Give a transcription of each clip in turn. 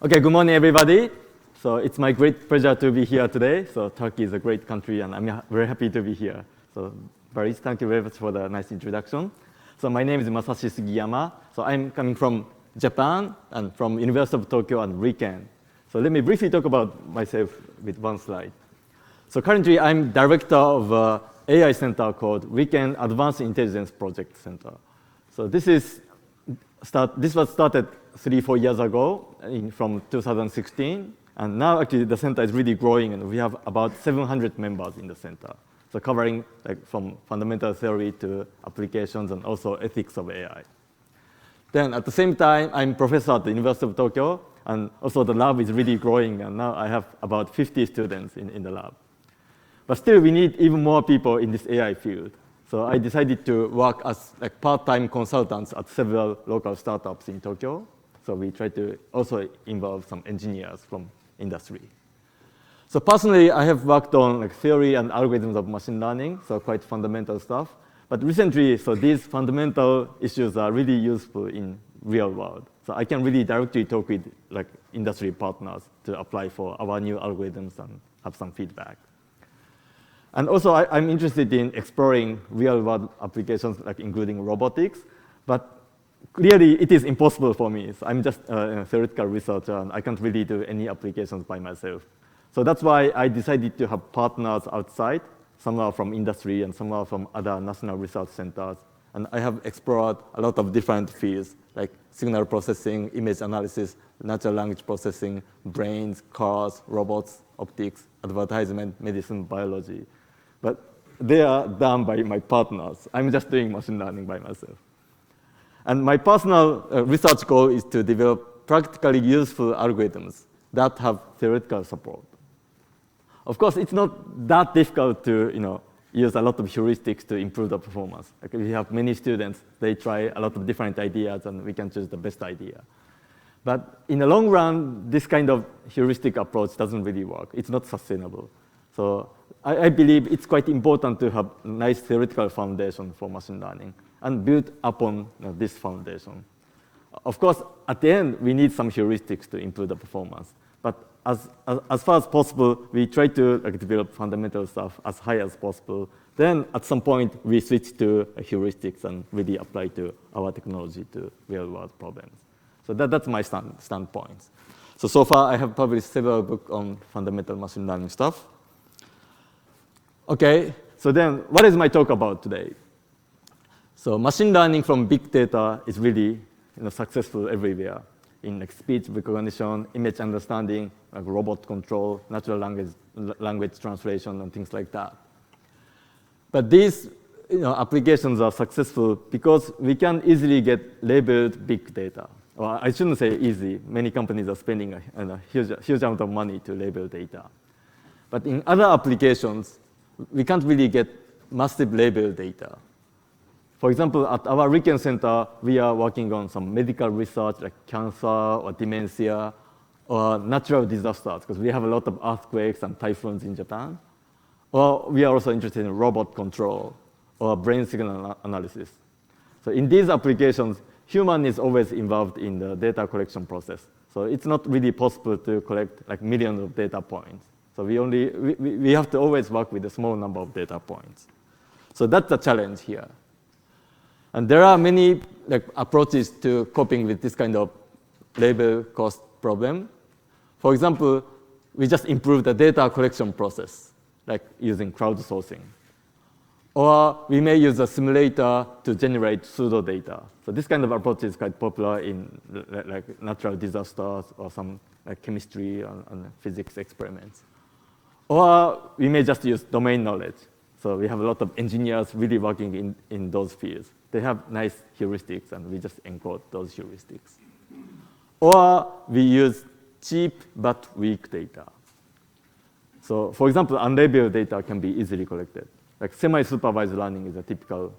Okay, good morning, everybody. So it's my great pleasure to be here today. So Turkey is a great country, and I'm very happy to be here. So Paris, thank you very much for the nice introduction. So my name is Masashi Sugiyama. So I'm coming from Japan and from University of Tokyo and RIKEN. So let me briefly talk about myself with one slide. So currently, I'm director of an AI center called RIKEN Advanced Intelligence Project Center. So this was started 3-4 years ago from 2016. And now actually the center is really growing, and we have about 700 members in the center. So covering from fundamental theory to applications and also ethics of AI. Then at the same time, I'm professor at the University of Tokyo, and also the lab is really growing, and now I have about 50 students in the lab. But still, we need even more people in this AI field. So I decided to work as part-time consultants at several local startups in Tokyo. So we try to also involve some engineers from industry. So personally, I have worked on theory and algorithms of machine learning, so quite fundamental stuff. But recently, so these fundamental issues are really useful in real world. So I can really directly talk with industry partners to apply for our new algorithms and have some feedback. And also, I'm interested in exploring real-world applications, including robotics. But clearly, it is impossible for me. So I'm just a theoretical researcher, and I can't really do any applications by myself. So that's why I decided to have partners outside. Some are from industry, and some are from other national research centers. And I have explored a lot of different fields, like signal processing, image analysis, natural language processing, brains, cars, robots, optics, advertisement, medicine, biology. But they are done by my partners. I'm just doing machine learning by myself. And my personal research goal is to develop practically useful algorithms that have theoretical support. Of course, it's not that difficult to use a lot of heuristics to improve the performance. We have many students, they try a lot of different ideas, and we can choose the best idea. But in the long run, this kind of heuristic approach doesn't really work. It's not sustainable. So I believe it's quite important to have a nice theoretical foundation for machine learning and build upon this foundation. Of course, at the end, we need some heuristics to improve the performance. But as far as possible, we try to develop fundamental stuff as high as possible. Then at some point, we switch to heuristics and really apply to our technology to real-world problems. So that's my standpoint. So far, I have published several books on fundamental machine learning stuff. OK, so then what is my talk about today? So machine learning from big data is really successful everywhere in speech recognition, image understanding, robot control, natural language translation, and things like that. But these applications are successful because we can easily get labeled big data. Well, I shouldn't say easy. Many companies are spending a huge amount of money to label data. But in other applications, we can't really get massive label data. For example, at our RIKEN Center, we are working on some medical research like cancer or dementia or natural disasters, because we have a lot of earthquakes and typhoons in Japan. Or we are also interested in robot control or brain signal analysis. So in these applications, human is always involved in the data collection process. So it's not really possible to collect millions of data points. So we have to always work with a small number of data points. So that's the challenge here. And there are many approaches to coping with this kind of label cost problem. For example, we just improve the data collection process, like using crowdsourcing. Or we may use a simulator to generate pseudo data. So this kind of approach is quite popular in natural disasters or some chemistry and physics experiments. Or we may just use domain knowledge. So we have a lot of engineers really working in those fields. They have nice heuristics, and we just encode those heuristics. Or we use cheap but weak data. So for example, unlabeled data can be easily collected. Like semi-supervised learning is a typical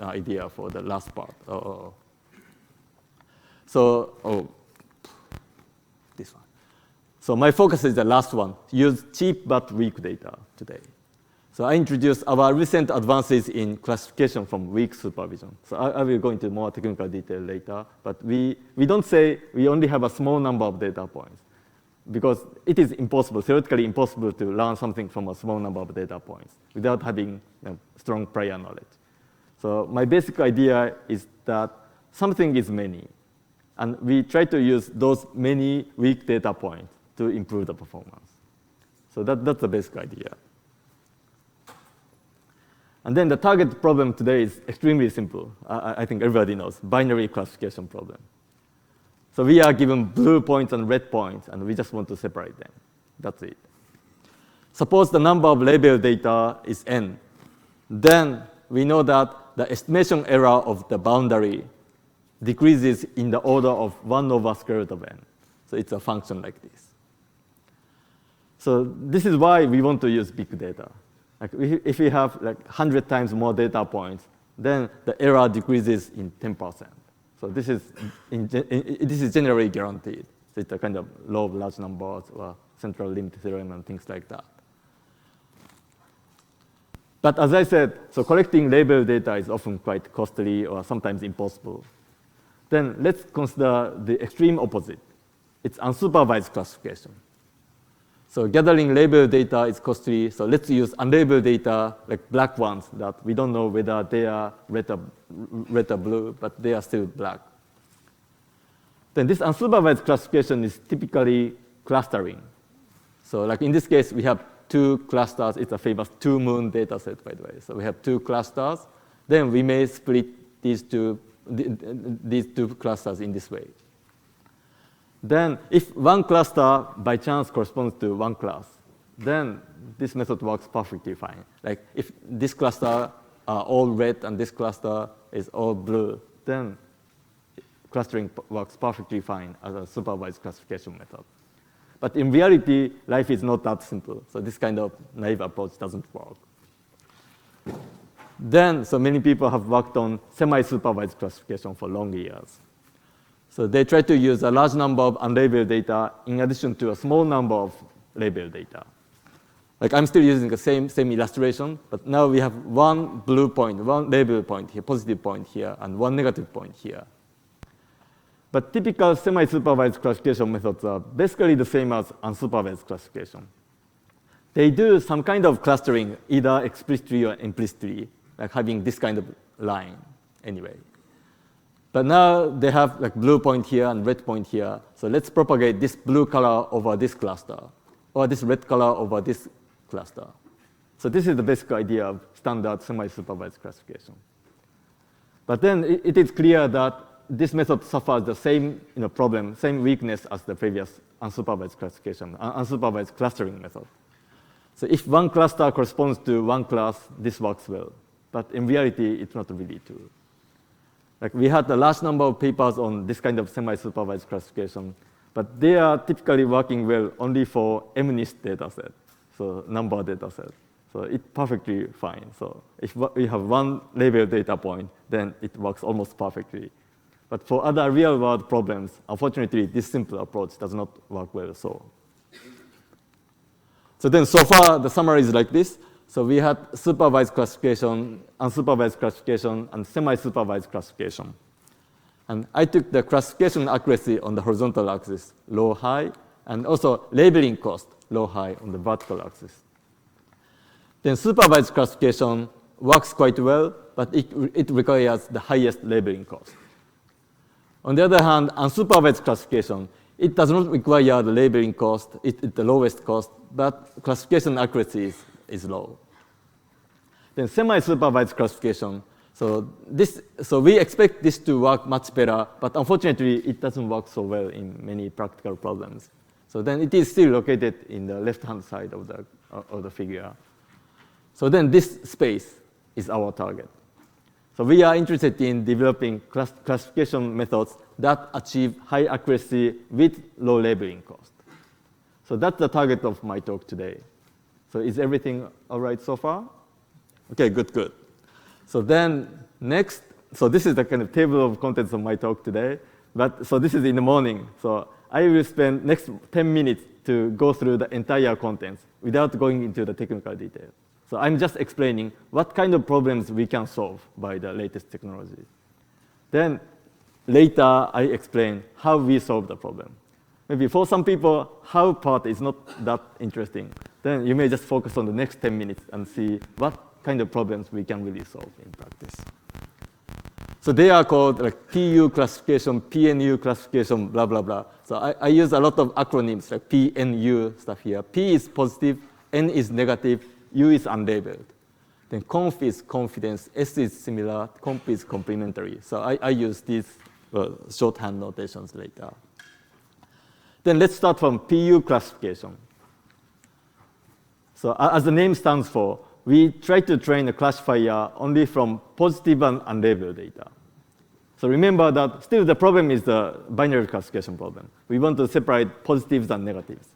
idea for the last part. This one. So my focus is the last one, use cheap but weak data today. So I introduced our recent advances in classification from weak supervision. So I will go into more technical detail later. But we don't say we only have a small number of data points. because it is impossible, theoretically impossible, to learn something from a small number of data points without having strong prior knowledge. So my basic idea is that something is many, and we try to use those many weak data points to improve the performance. So that's the basic idea. And then the target problem today is extremely simple. I think everybody knows, binary classification problem. So we are given blue points and red points, and we just want to separate them. That's it. Suppose the number of labeled data is n. Then we know that the estimation error of the boundary decreases in the order of 1 over square root of n. So it's a function like this. So this is why we want to use big data. Like if we have like 100 times more data points, then the error decreases in 10%. So this is generally guaranteed. So it's a kind of law of large numbers or central limit theorem and things like that. But as I said, so collecting labeled data is often quite costly or sometimes impossible. Then let's consider the extreme opposite. It's unsupervised classification. So gathering labeled data is costly, so let's use unlabeled data, like black ones, that we don't know whether they are red or blue, but they are still black. Then this unsupervised classification is typically clustering. So like in this case, we have 2 clusters. It's a famous 2-moon data set, by the way. So we have 2 clusters. Then we may split these two clusters in this way. Then if one cluster by chance corresponds to one class, then this method works perfectly fine. Like if this cluster are all red and this cluster is all blue, then clustering works perfectly fine as a supervised classification method. But in reality, life is not that simple. So this kind of naive approach doesn't work. Then, so many people have worked on semi-supervised classification for long years. So they try to use a large number of unlabeled data in addition to a small number of labeled data. Like I'm still using the same illustration, but now we have one blue point, one labeled point here, positive point here, and one negative point here. But typical semi-supervised classification methods are basically the same as unsupervised classification. They do some kind of clustering, either explicitly or implicitly, like having this kind of line anyway. But now they have like blue point here and red point here. So let's propagate this blue color over this cluster, or this red color over this cluster. So this is the basic idea of standard semi-supervised classification. But then it is clear that this method suffers the same problem, same weakness as the previous unsupervised classification, unsupervised clustering method. So if one cluster corresponds to one class, this works well. But in reality, it's not really true. Like we had a large number of papers on this kind of semi-supervised classification, but they are typically working well only for MNIST data set, so number data set. So it's perfectly fine. So if we have one labeled data point, then it works almost perfectly. But for other real-world problems, unfortunately, this simple approach does not work well. So then so far, the summary is like this. So we had supervised classification, unsupervised classification, and semi-supervised classification. And I took the classification accuracy on the horizontal axis, low, high, and also labeling cost, low, high, on the vertical axis. Then supervised classification works quite well, but it requires the highest labeling cost. On the other hand, unsupervised classification, it does not require the labeling cost, it's the lowest cost, but classification accuracy is low. Then semi-supervised classification, so we expect this to work much better, but unfortunately, it doesn't work so well in many practical problems. So then it is still located in the left-hand side of the figure. So then this space is our target. So we are interested in developing classification methods that achieve high accuracy with low labeling cost. So that's the target of my talk today. So is everything all right so far? Okay, good. So then next, so this is the kind of table of contents of my talk today. So this is in the morning. So I will spend next 10 minutes to go through the entire contents without going into the technical detail. So I'm just explaining what kind of problems we can solve by the latest technology. Then later, I explain how we solve the problem. maybe for some people, how part is not that interesting. Then you may just focus on the next 10 minutes and see what kind of problems we can really solve in practice. So they are called like PU classification, PNU classification, blah, blah, blah. So I use a lot of acronyms like PNU stuff here. P is positive, N is negative, U is unlabeled. Then conf is confidence, S is similar, comp is complementary. So I use these shorthand notations later. Then let's start from PU classification. So as the name stands for, we try to train a classifier only from positive and unlabeled data. So remember that still the problem is the binary classification problem. We want to separate positives and negatives.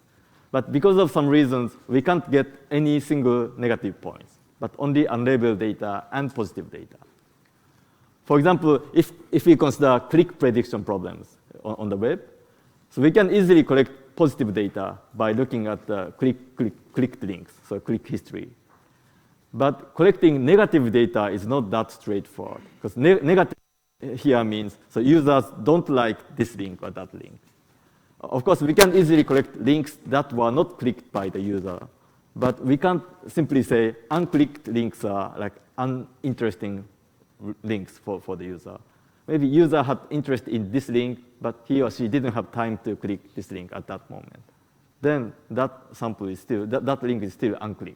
But because of some reasons, we can't get any single negative points, but only unlabeled data and positive data. For example, if we consider click prediction problems on the web, so we can easily collect positive data by looking at the clicked links, so click history. But collecting negative data is not that straightforward, because negative here means so users don't like this link or that link. Of course, we can easily collect links that were not clicked by the user, but we can't simply say unclicked links are like uninteresting links for the user. Maybe user had interest in this link, but he or she didn't have time to click this link at that moment. Then that sample is still, that link is still unclicked.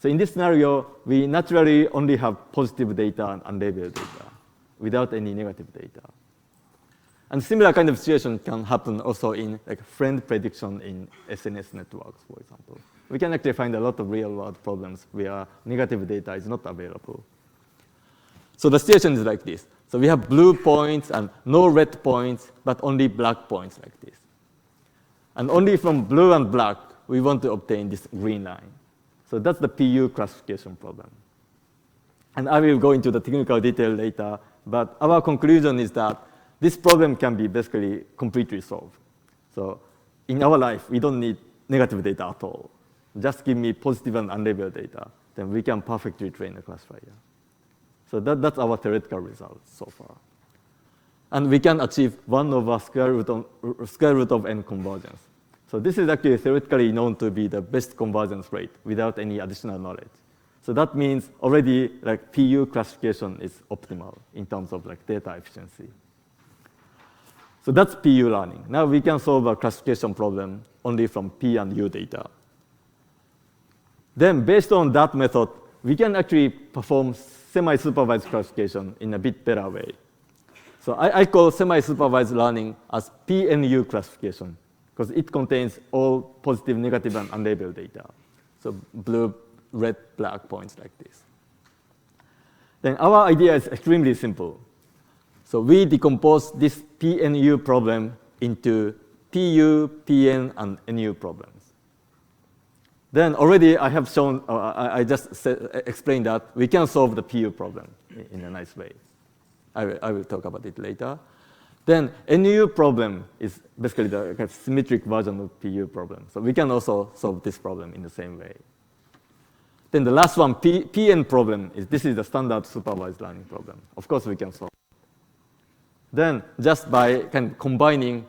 So in this scenario, we naturally only have positive data and unlabeled data without any negative data. And similar kind of situation can happen also in like friend prediction in SNS networks, for example. We can actually find a lot of real-world problems where negative data is not available. So the situation is like this. So we have blue points and no red points, but only black points like this. And only from blue and black, we want to obtain this green line. So that's the PU classification problem. And I will go into the technical detail later, but our conclusion is that this problem can be basically completely solved. So in our life, we don't need negative data at all. Just give me positive and unlabeled data, then we can perfectly train a classifier. So that's our theoretical results so far. And we can achieve 1 over square root of n convergence. So this is actually theoretically known to be the best convergence rate without any additional knowledge. So that means already like PU classification is optimal in terms of like data efficiency. So that's PU learning. Now we can solve a classification problem only from P and U data. Then based on that method, we can actually perform semi-supervised classification in a bit better way. So I call semi-supervised learning as PNU classification, because it contains all positive, negative, and unlabeled data. So blue, red, black points like this. Then our idea is extremely simple. So we decompose this PNU problem into PU, PN, and NU problems. Then already I have shown, I just explained that we can solve the PU problem in a nice way. I will talk about it later. Then NU problem is basically the kind of symmetric version of PU problem. So we can also solve this problem in the same way. Then the last one, PN problem, this is the standard supervised learning problem. Of course, we can solve. Then just by kind of combining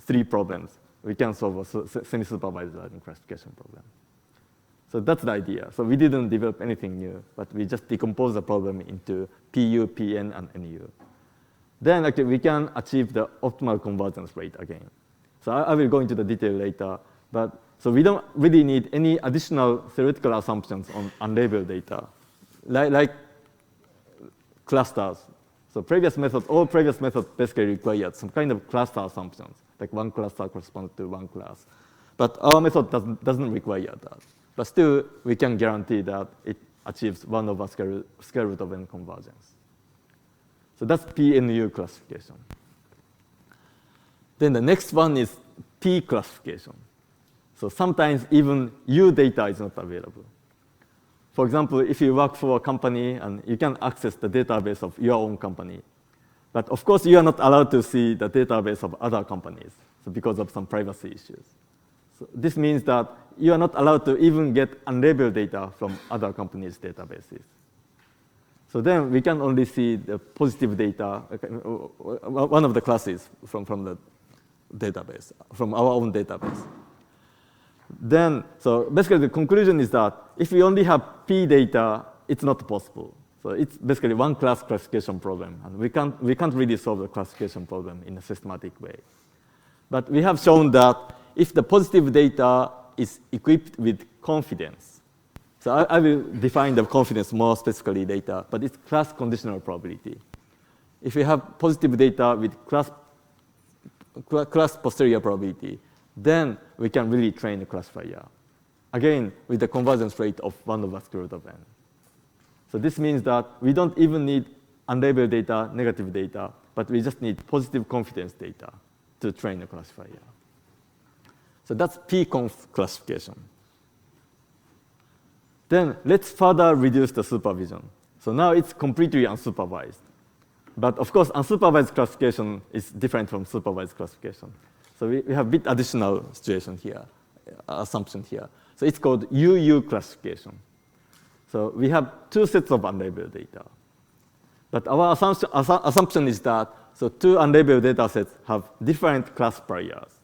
3 problems, we can solve a semi-supervised learning classification problem. So that's the idea. So we didn't develop anything new, but we just decompose the problem into PU, PN, and NU. Then actually we can achieve the optimal convergence rate again. So I will go into the detail later, but so we don't really need any additional theoretical assumptions on unlabeled data, like clusters. So all previous methods basically required some kind of cluster assumptions, like one cluster corresponds to one class. But our method doesn't require that. But still, we can guarantee that it achieves 1 over square root of n convergence. So that's PNU classification. Then the next one is P classification. So sometimes even U data is not available. For example, if you work for a company and you can access the database of your own company, but of course you are not allowed to see the database of other companies, so because of some privacy issues. So this means that you are not allowed to even get unlabeled data from other companies' databases. So then we can only see the positive data, one of the classes from the database, from our own database. Then, so basically the conclusion is that if we only have P data, it's not possible. So it's basically one class classification problem, and we can't really solve the classification problem in a systematic way. But we have shown that if the positive data is equipped with confidence, so I will define the confidence more specifically later, but it's class conditional probability. If we have positive data with class posterior probability, then we can really train a classifier. Again, with the convergence rate of 1 over square root of n. So this means that we don't even need unlabeled data, negative data, but we just need positive confidence data to train a classifier. So that's Pconf classification. Then let's further reduce the supervision. So now it's completely unsupervised. But of course, unsupervised classification is different from supervised classification. So we have a bit additional situation here, assumption here. So it's called UU classification. So we have two sets of unlabeled data. But our assumption is that so two unlabeled data sets have different class pairs,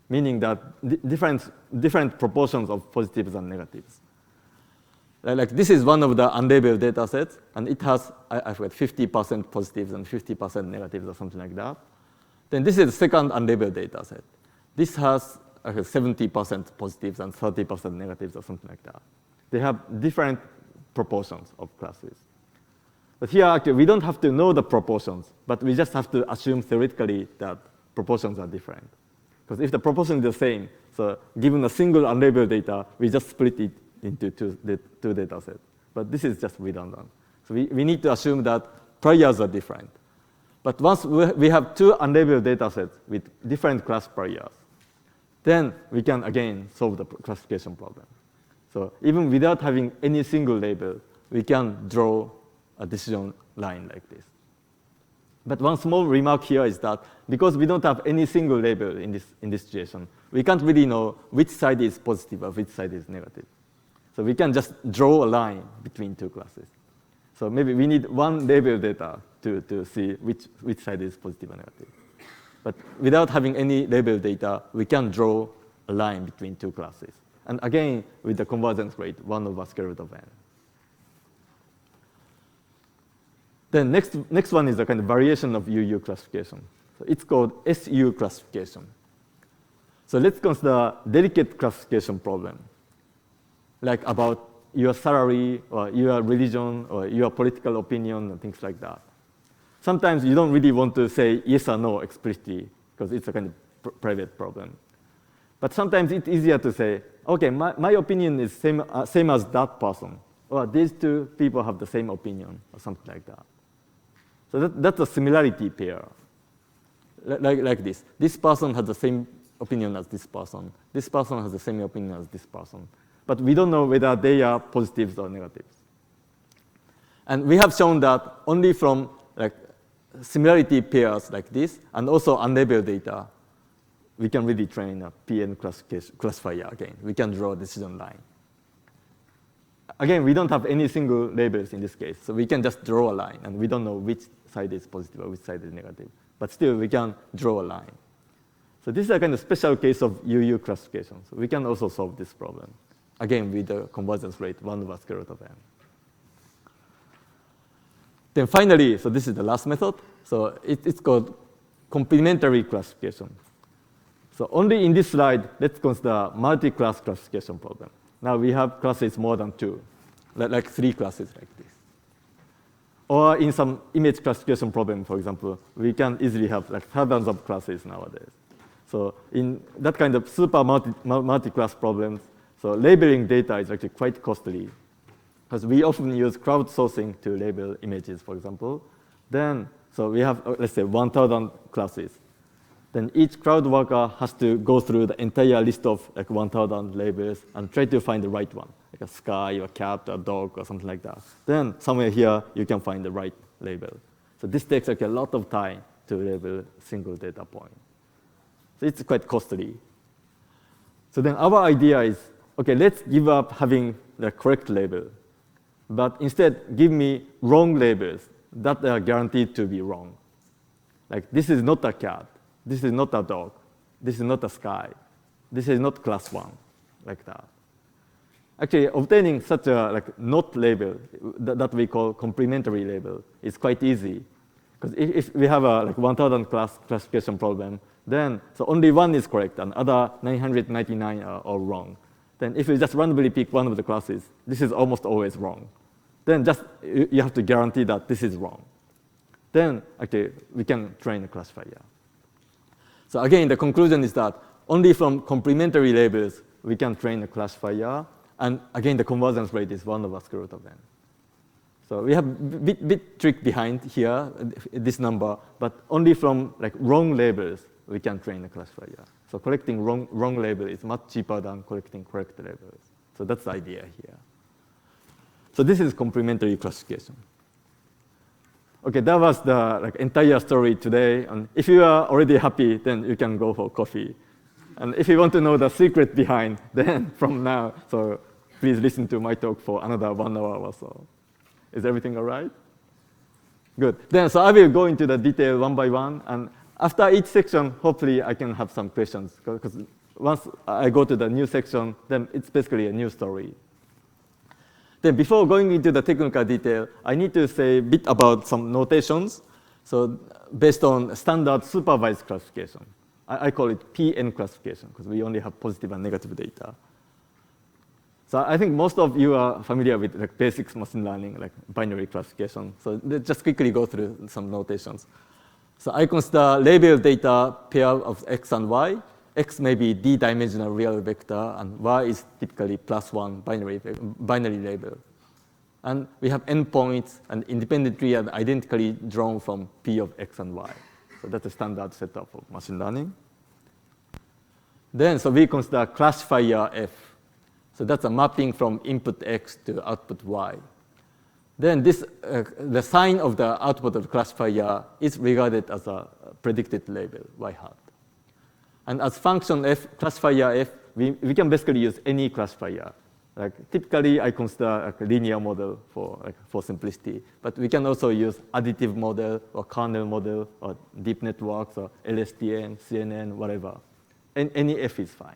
meaning that different proportions of positives and negatives. Like this is one of the unlabeled data sets, and it has, I forget, 50% positives and 50% negatives or something like that. Then this is the second unlabeled data set. This has 70% positives and 30% negatives or something like that. They have different proportions of classes. But here, actually, we don't have to know the proportions, but we just have to assume theoretically that proportions are different. Because if the proportion is the same, so given a single unlabeled data, we just split it into two data sets. But this is just redundant. So we need to assume that pairs are different. But once we have two unlabeled data sets with different class pairs, then we can again solve the classification problem. So even without having any single label, we can draw a decision line like this. But one small remark here is that because we don't have any single label in this situation, we can't really know which side is positive or which side is negative. So we can just draw a line between two classes. So maybe we need one label data to see which side is positive or negative. But without having any label data, we can draw a line between two classes. And again, with the convergence rate, 1 over square root of n. Then next one is a kind of variation of UU classification. So it's called SU classification. So let's consider delicate classification problem, like about your salary or your religion or your political opinion and things like that. Sometimes you don't really want to say yes or no explicitly because it's a kind of private problem. But sometimes it's easier to say, okay, my opinion is same as that person, or these two people have the same opinion, or something like that. So that's a similarity pair, like this. This person has the same opinion as this person. This person has the same opinion as this person. But we don't know whether they are positives or negatives. And we have shown that only from similarity pairs like this, and also unlabeled data, we can really train a PN classifier again. We can draw a decision line. Again, we don't have any single labels in this case, so we can just draw a line, and we don't know which side is positive or which side is negative. But still, we can draw a line. So this is a kind of special case of UU classification. So we can also solve this problem, again, with the convergence rate 1 over square root of n. Then finally, so this is the last method. So it's called complementary classification. So only in this slide, let's consider multi-class classification problem. Now we have classes more than 2, like 3 classes like this. Or in some image classification problem, for example, we can easily have thousands of classes nowadays. So in that kind of super multi-class problems, so labeling data is actually quite costly, because we often use crowdsourcing to label images, for example. Then, so we have, let's say, 1,000 classes. Then each crowd worker has to go through the entire list of 1,000 labels and try to find the right one, like a sky, or a cat, or a dog, or something like that. Then somewhere here, you can find the right label. So this takes a lot of time to label a single data point. So it's quite costly. So then our idea is, okay, let's give up having the correct label, but instead give me wrong labels that are guaranteed to be wrong. Like this is not a cat, this is not a dog, This is not a sky. This is not class 1, like that. Actually, obtaining such a not label that we call complementary label is quite easy. Because if we have a 1,000 classification problem, then so only one is correct and other 999 are all wrong. Then if you just randomly pick one of the classes, this is almost always wrong. Then just you have to guarantee that this is wrong. Then actually we can train a classifier. So again, the conclusion is that only from complementary labels we can train a classifier. And again, the convergence rate is 1 over square root of n. So we have a bit trick behind here, this number, but only from wrong labels we can train a classifier. So collecting wrong label is much cheaper than collecting correct labels. So that's the idea here. So this is complementary classification. Okay, that was the entire story today. And if you are already happy, then you can go for coffee. And if you want to know the secret behind, then from now, so please listen to my talk for another 1 hour or so. Is everything all right? Good. Then, so I will go into the detail one by one. And after each section, hopefully I can have some questions. Because once I go to the new section, then it's basically a new story. Then before going into the technical detail, I need to say a bit about some notations. So based on standard supervised classification. I call it PN classification because we only have positive and negative data. So I think most of you are familiar with basics machine learning, like binary classification. So let's just quickly go through some notations. So I consider label data pair of x and y. X may be d-dimensional real vector, and y is typically +1 binary label. And we have endpoints and independently and identically drawn from P of x and y. So that's a standard setup of machine learning. Then, so we consider classifier f. So that's a mapping from input x to output y. Then this, the sign of the output of the classifier is regarded as a predicted label, y hat. And as function f, classifier f, we can basically use any classifier. Typically, I consider a linear model for simplicity. But we can also use additive model or kernel model or deep networks or LSTM, CNN, whatever. Any f is fine.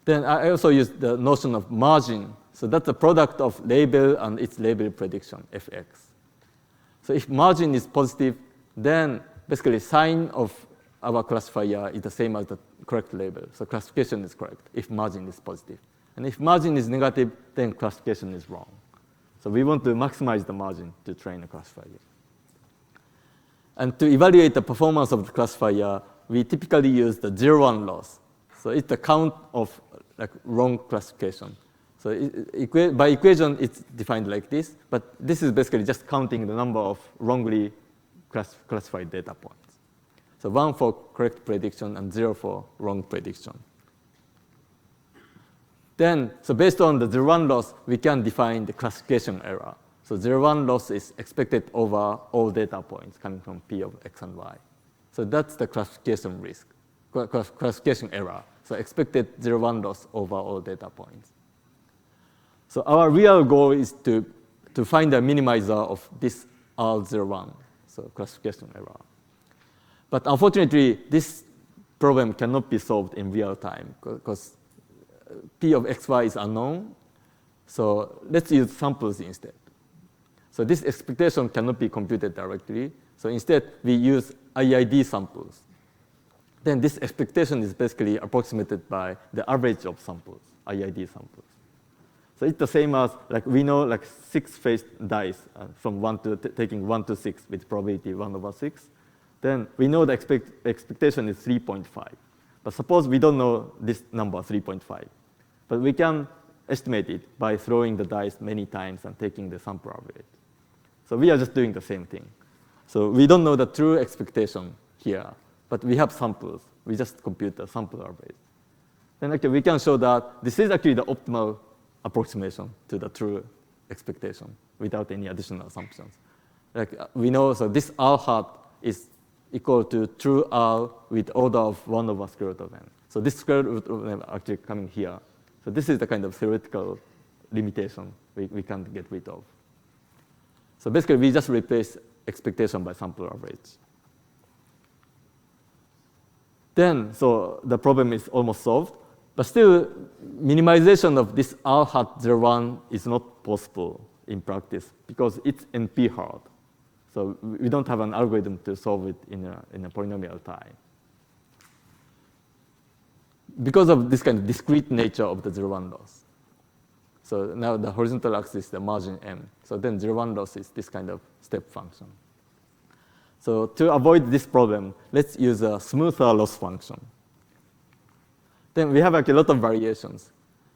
Then I also use the notion of margin. So that's the product of label and its label prediction, fx. So if margin is positive, then basically sign of our classifier is the same as the correct label. So classification is correct if margin is positive. And if margin is negative, then classification is wrong. So we want to maximize the margin to train a classifier. And to evaluate the performance of the classifier, we typically use the 0-1 loss. So it's the count of wrong classification. So by equation, it's defined like this. But this is basically just counting the number of wrongly classified data points. So 1 for correct prediction and 0 for wrong prediction. Then, so based on the 0-1 loss, we can define the classification error. So 0-1 loss is expected over all data points coming from P of x and y. So that's the classification risk, classification error. So expected 0-1 loss over all data points. So our real goal is to find a minimizer of this R01, so classification error. But unfortunately, this problem cannot be solved in real time because P of xy is unknown. So let's use samples instead. So this expectation cannot be computed directly. So instead, we use IID samples. Then this expectation is basically approximated by the average of samples, IID samples. So it's the same as we know 6-faced dice from taking 1 to 6 with probability 1 over 6. Then we know the expectation is 3.5. But suppose we don't know this number, 3.5. But we can estimate it by throwing the dice many times and taking the sample average. So we are just doing the same thing. So we don't know the true expectation here, but we have samples. We just compute the sample average. Then actually we can show that this is actually the optimal approximation to the true expectation without any additional assumptions. We know, so this R hat is equal to true R with order of 1 over square root of n. So this square root of n actually coming here. So this is the kind of theoretical limitation we can't get rid of. So basically, we just replace expectation by sample average. then, so the problem is almost solved. But still, minimization of this R hat 01 is not possible in practice because it's NP hard. So we don't have an algorithm to solve it in a polynomial time. Because of this kind of discrete nature of the 01 loss. So now the horizontal axis is the margin M. So then 01 loss is this kind of step function. So to avoid this problem, let's use a smoother loss function. Then we have like a lot of variations.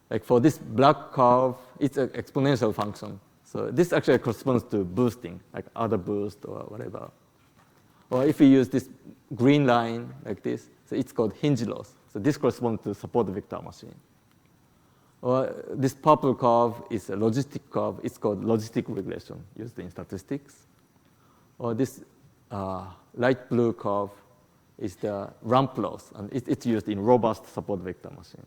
Like for this black curve, it's an exponential function. So this actually corresponds to boosting, like other boost or whatever. Or if we use this green line like this, so it's called hinge loss. So this corresponds to support vector machine. Or this purple curve is a logistic curve. It's called logistic regression used in statistics. Or this light blue curve is the ramp loss, and it's used in robust support vector machine.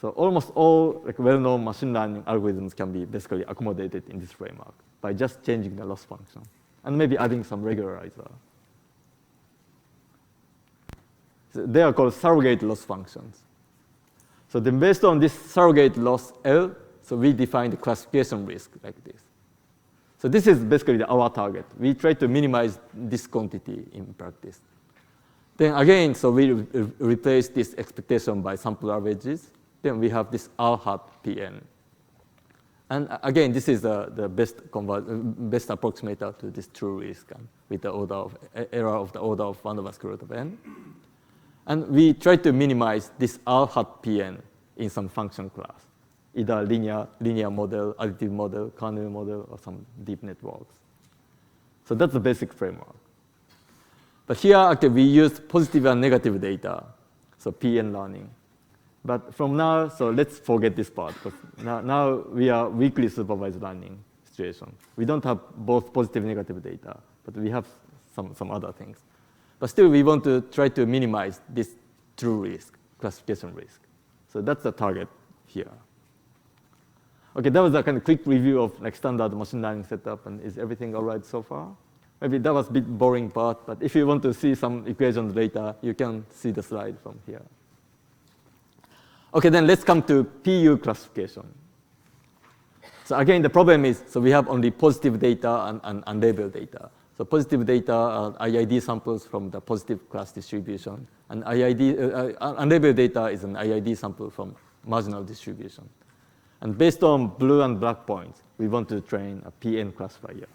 So almost all like well-known machine learning algorithms can be basically accommodated in this framework by just changing the loss function and maybe adding some regularizer. So they are called surrogate loss functions. So then based on this surrogate loss L, so we define the classification risk like this. So this is basically our target. We try to minimize this quantity in practice. Then again, so we replace this expectation by sample averages. Then we have this R hat PN. And again, this is the best approximator to this true risk with the order of error of the order of 1 over square root of n. And we try to minimize this R hat PN in some function class, either linear model, additive model, kernel model, or some deep networks. So that's the basic framework. But here, actually, we use positive and negative data, so PN learning. But from now, so let's forget this part, because now we are weakly supervised learning situation. We don't have both positive and negative data, but we have some other things. But still, we want to try to minimize this true risk, classification risk. So that's the target here. OK, that was a kind of quick review of like standard machine learning setup. And is everything all right so far? Maybe that was a bit boring part, but if you want to see some equations later, you can see the slide from here. OK, then let's come to PU classification. So again, the problem is, so we have only positive data and unlabeled data. So positive data are IID samples from the positive class distribution, and unlabeled data is an IID sample from marginal distribution. And based on blue and black points, we want to train a PN classifier.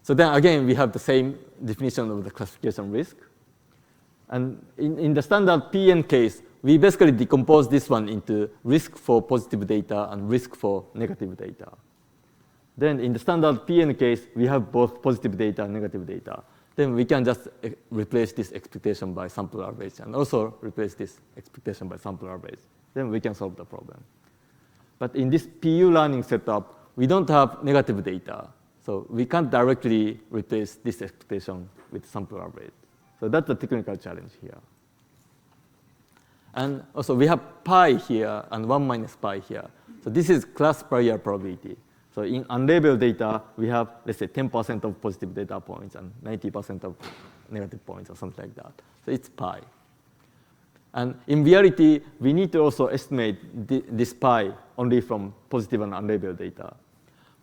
So then again, we have the same definition of the classification risk. And in the standard PN case, we basically decompose this one into risk for positive data and risk for negative data. Then in the standard PN case, we have both positive data and negative data. Then we can just replace this expectation by sample average and also replace this expectation by sample average. Then we can solve the problem. But in this PU learning setup, we don't have negative data. So we can't directly replace this expectation with sample average. So that's the technical challenge here. And also, we have pi here and 1 minus pi here. So this is class prior probability. So in unlabeled data, we have, let's say, 10% of positive data points and 90% of negative points or something like that. So it's pi. And in reality, we need to also estimate this pi only from positive and unlabeled data.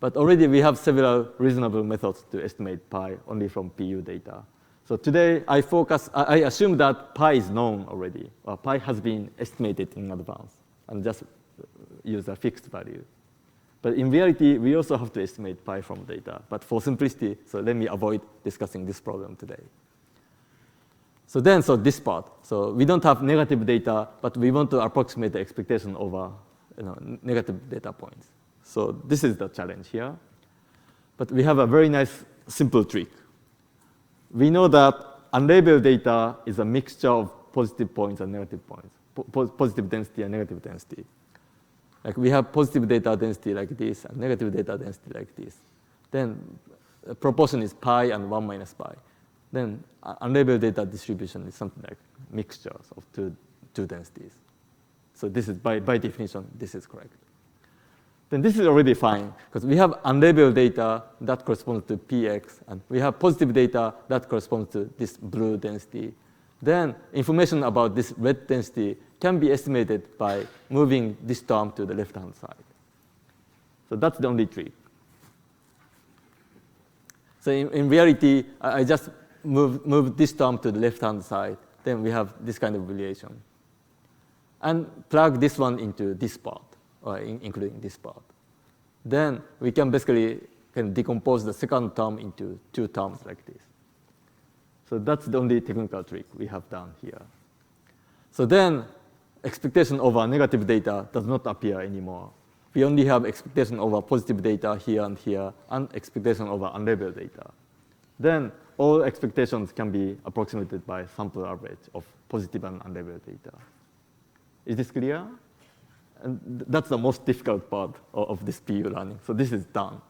But already we have several reasonable methods to estimate pi only from PU data. So today, I assume that pi is known already, or pi has been estimated in advance, and just use a fixed value. But in reality, we also have to estimate pi from data. But for simplicity, so let me avoid discussing this problem today. So this part. So we don't have negative data, but we want to approximate the expectation over negative data points. So this is the challenge here. But we have a very nice, simple trick. We know that unlabeled data is a mixture of positive points and negative points, positive density and negative density. Like we have positive data density like this and negative data density like this. Then the proportion is pi and 1 minus pi. Then unlabeled data distribution is something like mixtures of two densities. So this is, by definition, this is correct. Then this is already fine, because we have unlabeled data that corresponds to px, and we have positive data that corresponds to this blue density, then information about this red density can be estimated by moving this term to the left-hand side. So that's the only trick. So in reality, I just move this term to the left-hand side. Then we have this kind of relation. And plug this one into this part, or including this part. Then we can basically decompose the second term into two terms like this. So that's the only technical trick we have done here. So then expectation over negative data does not appear anymore. We only have expectation over positive data here and here, and expectation over unlabeled data. Then all expectations can be approximated by sample average of positive and unlabeled data. Is this clear? And that's the most difficult part of this PU learning. So this is done.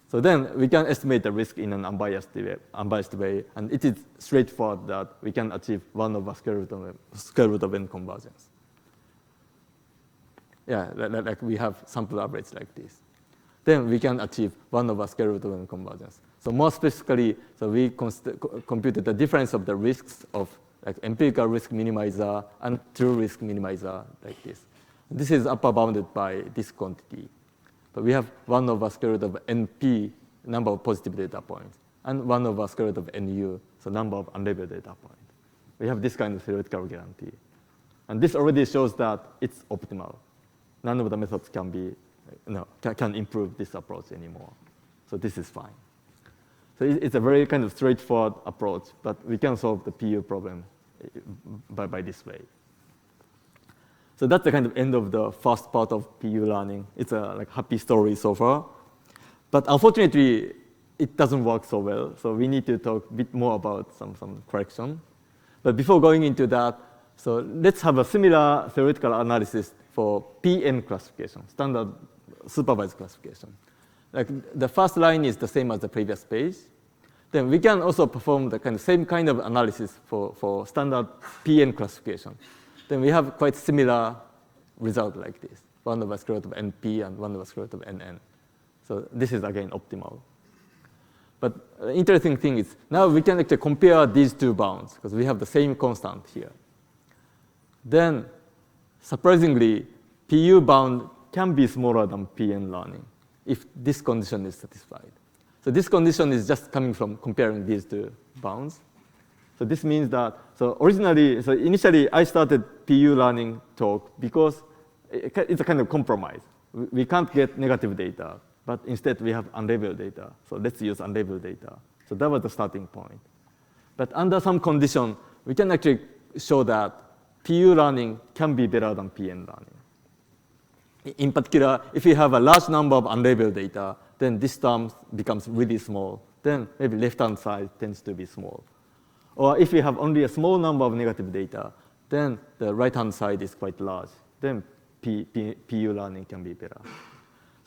So then we can estimate the risk in an unbiased way, and it is straightforward that we can achieve 1 over square root of n convergence. Yeah, like we have sample average like this. Then we can achieve 1 over square root of n convergence. So more specifically, so we computed the difference of the risks of like empirical risk minimizer and true risk minimizer like this. This is upper bounded by this quantity. But we have 1 over square root of NP, number of positive data points, and 1 over square root of NU, so number of unlabeled data points. We have this kind of theoretical guarantee. And this already shows that it's optimal. None of the methods can improve this approach anymore. So this is fine. So it's a very kind of straightforward approach, but we can solve the PU problem by this way. So that's the kind of end of the first part of PU learning. It's a like happy story so far. But unfortunately, it doesn't work so well. So we need to talk a bit more about some correction. But before going into that, so let's have a similar theoretical analysis for PN classification, standard supervised classification. Like the first line is the same as the previous page. Then we can also perform the same kind of analysis for standard PN classification. Then we have quite similar result like this, 1 over square root of NP and 1 over square root of NN. So this is again optimal. But the interesting thing is now we can actually compare these two bounds because we have the same constant here. Then surprisingly, PU bound can be smaller than PN learning if this condition is satisfied. So this condition is just coming from comparing these two bounds. So this means that, initially I started PU learning talk because it's a kind of compromise. We can't get negative data, but instead we have unlabeled data. So let's use unlabeled data. So that was the starting point. But under some condition, we can actually show that PU learning can be better than PN learning. In particular, if you have a large number of unlabeled data, then this term becomes really small. Then maybe left-hand side tends to be small. Or if you have only a small number of negative data, then the right-hand side is quite large. Then PU learning can be better.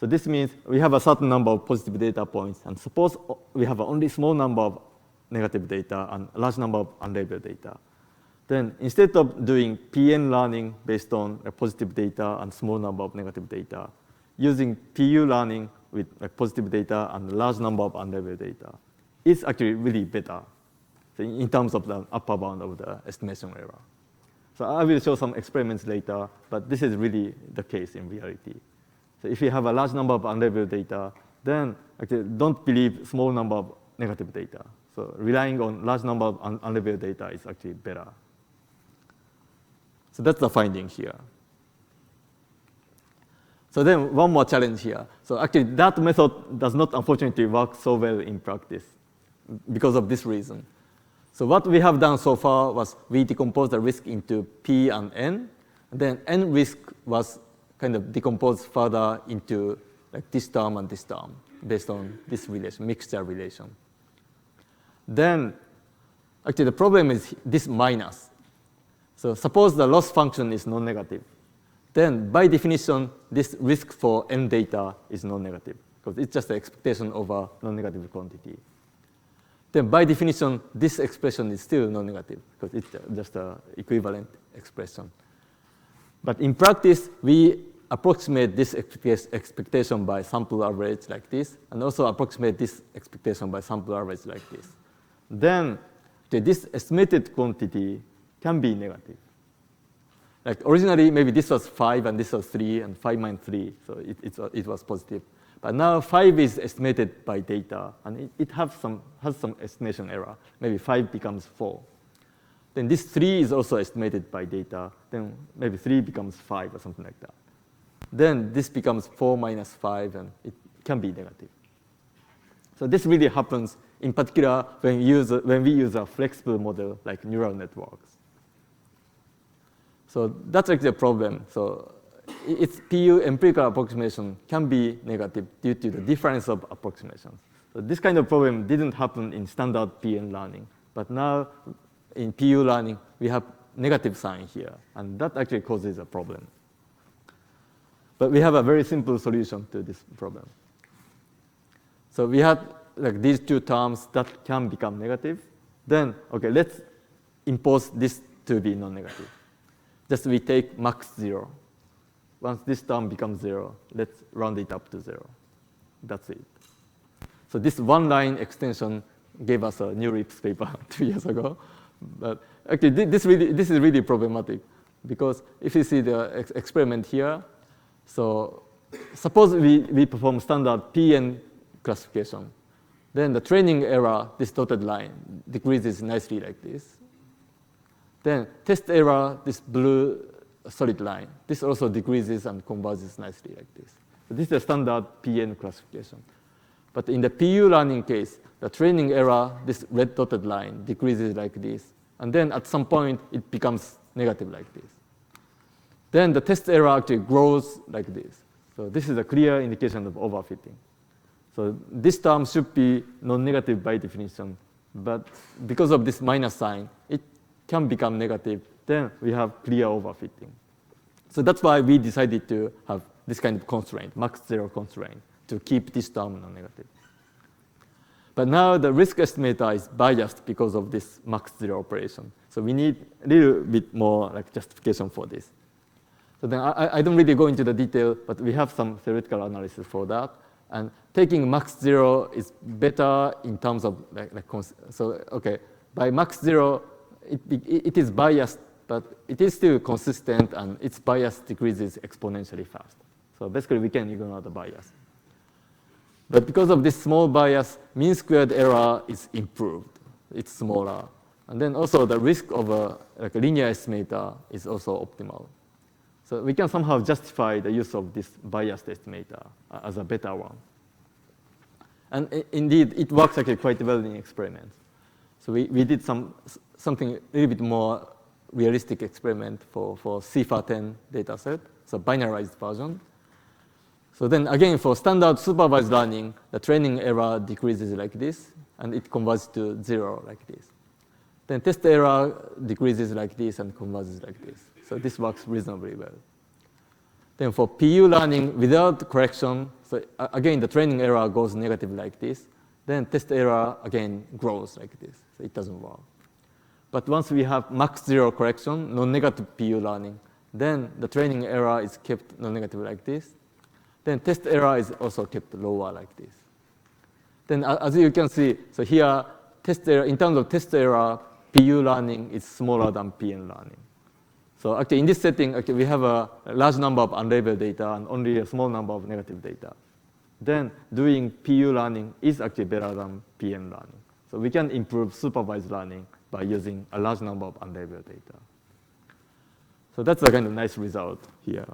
So this means we have a certain number of positive data points, and suppose we have only a small number of negative data and a large number of unlabeled data. Then instead of doing PN learning based on positive data and small number of negative data, using PU learning with positive data and a large number of unlabeled data is actually really better in terms of the upper bound of the estimation error. So I will show some experiments later, but this is really the case in reality. So if you have a large number of unlabeled data, then actually don't believe small number of negative data. So relying on large number of unlabeled data is actually better. So that's the finding here. So then one more challenge here. So actually that method does not unfortunately work so well in practice because of this reason. So what we have done so far was we decomposed the risk into P and N. And then N risk was kind of decomposed further into like this term and this term based on this relation, mixture relation. Then actually the problem is this minus. So suppose the loss function is non-negative. Then by definition, this risk for N data is non-negative because it's just the expectation over non-negative quantity. Then by definition, this expression is still non-negative because it's just an equivalent expression. But in practice, we approximate this expectation by sample average like this, and also approximate this expectation by sample average like this. Then this estimated quantity can be negative. Like originally, maybe this was 5 and this was 3 and 5 minus 3, so it was positive. But now 5 is estimated by data, and it has some estimation error. Maybe 5 becomes 4. Then this 3 is also estimated by data. Then maybe 3 becomes 5 or something like that. Then this becomes 4 minus 5, and it can be negative. So this really happens in particular when we use a flexible model like neural networks. So that's actually a problem. So its PU empirical approximation can be negative due to the difference of approximations. So this kind of problem didn't happen in standard PN learning. But now in PU learning, we have negative sign here. And that actually causes a problem. But we have a very simple solution to this problem. So we had like these two terms that can become negative. Then, okay, let's impose this to be non-negative. Just we take max 0. Once this term becomes 0, let's round it up to 0. That's it. So this one-line extension gave us a new RIPS paper 2 years ago. But actually, this is really problematic. Because if you see the experiment here, so suppose we perform standard PN classification. Then the training error, this dotted line, decreases nicely like this. Then test error, this blue solid line, this also decreases and converges nicely like this. So this is the standard PN classification. But in the PU learning case, the training error, this red dotted line, decreases like this. And then at some point, it becomes negative like this. Then the test error actually grows like this. So this is a clear indication of overfitting. So this term should be non-negative by definition. But because of this minus sign, it can become negative. Then we have clear overfitting. So that's why we decided to have this kind of constraint, max 0 constraint, to keep this term non-negative. But now the risk estimator is biased because of this max 0 operation. So we need a little bit more like justification for this. So then I don't really go into the detail, but we have some theoretical analysis for that. And taking max 0 is better in terms of so okay, by max 0, it is biased, but it is still consistent, and its bias decreases exponentially fast. So basically, we can ignore the bias. But because of this small bias, mean squared error is improved. It's smaller. And then also the risk of a linear estimator is also optimal. So we can somehow justify the use of this biased estimator as a better one. And indeed, it works actually quite well in experiments. So we did something a little bit more realistic experiment for CIFAR10 data set, so binarized version. So then again, for standard supervised learning, the training error decreases like this, and it converges to 0 like this. Then test error decreases like this and converges like this. So this works reasonably well. Then for PU learning without correction, so again, the training error goes negative like this. Then test error, again, grows like this. So it doesn't work. But once we have max 0 correction, non-negative PU learning, then the training error is kept non-negative like this. Then test error is also kept lower like this. Then as you can see, so here, test error, in terms of test error, PU learning is smaller than PN learning. So actually, in this setting, actually, we have a large number of unlabeled data and only a small number of negative data. Then doing PU learning is actually better than PN learning. So we can improve supervised learning by using a large number of unlabeled data. So that's a kind of nice result here.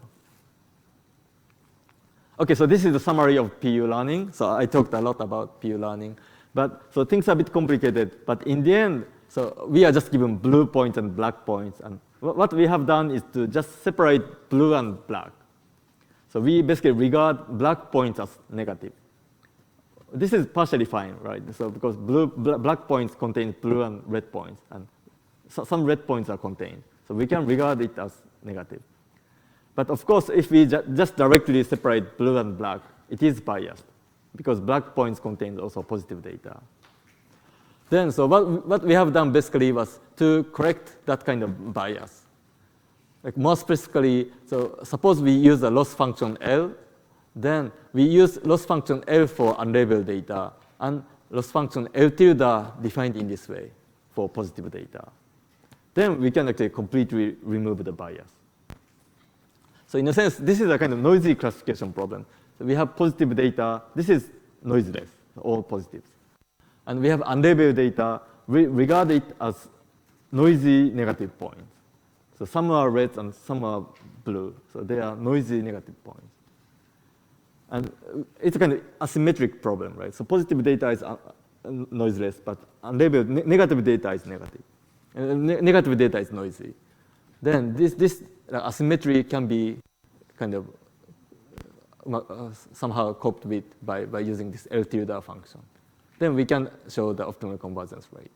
Okay, so this is the summary of PU learning. So I talked a lot about PU learning. But so things are a bit complicated. But in the end, so we are just given blue points and black points. And what we have done is to just separate blue and black. So we basically regard black points as negative. This is partially fine, right? So because black points contain blue and red points, and some red points are contained. So we can regard it as negative. But of course, if we just directly separate blue and black, it is biased, because black points contain also positive data. Then, so what we have done basically was to correct that kind of bias. Like more specifically, so suppose we use a loss function L, then we use loss function L for unlabeled data, and loss function L tilde defined in this way for positive data. then we can actually completely remove the bias. So in a sense, this is a kind of noisy classification problem. So we have positive data. This is noiseless, all positives. And we have unlabeled data. We regard it as noisy negative points. So some are red and some are blue. So they are noisy negative points. And it's a kind of asymmetric problem, right? So positive data is noiseless, but unlabeled negative data is negative. Negative data is noisy. Then this asymmetry can be kind of somehow coped with by using this L tilde function. Then we can show the optimal convergence rate.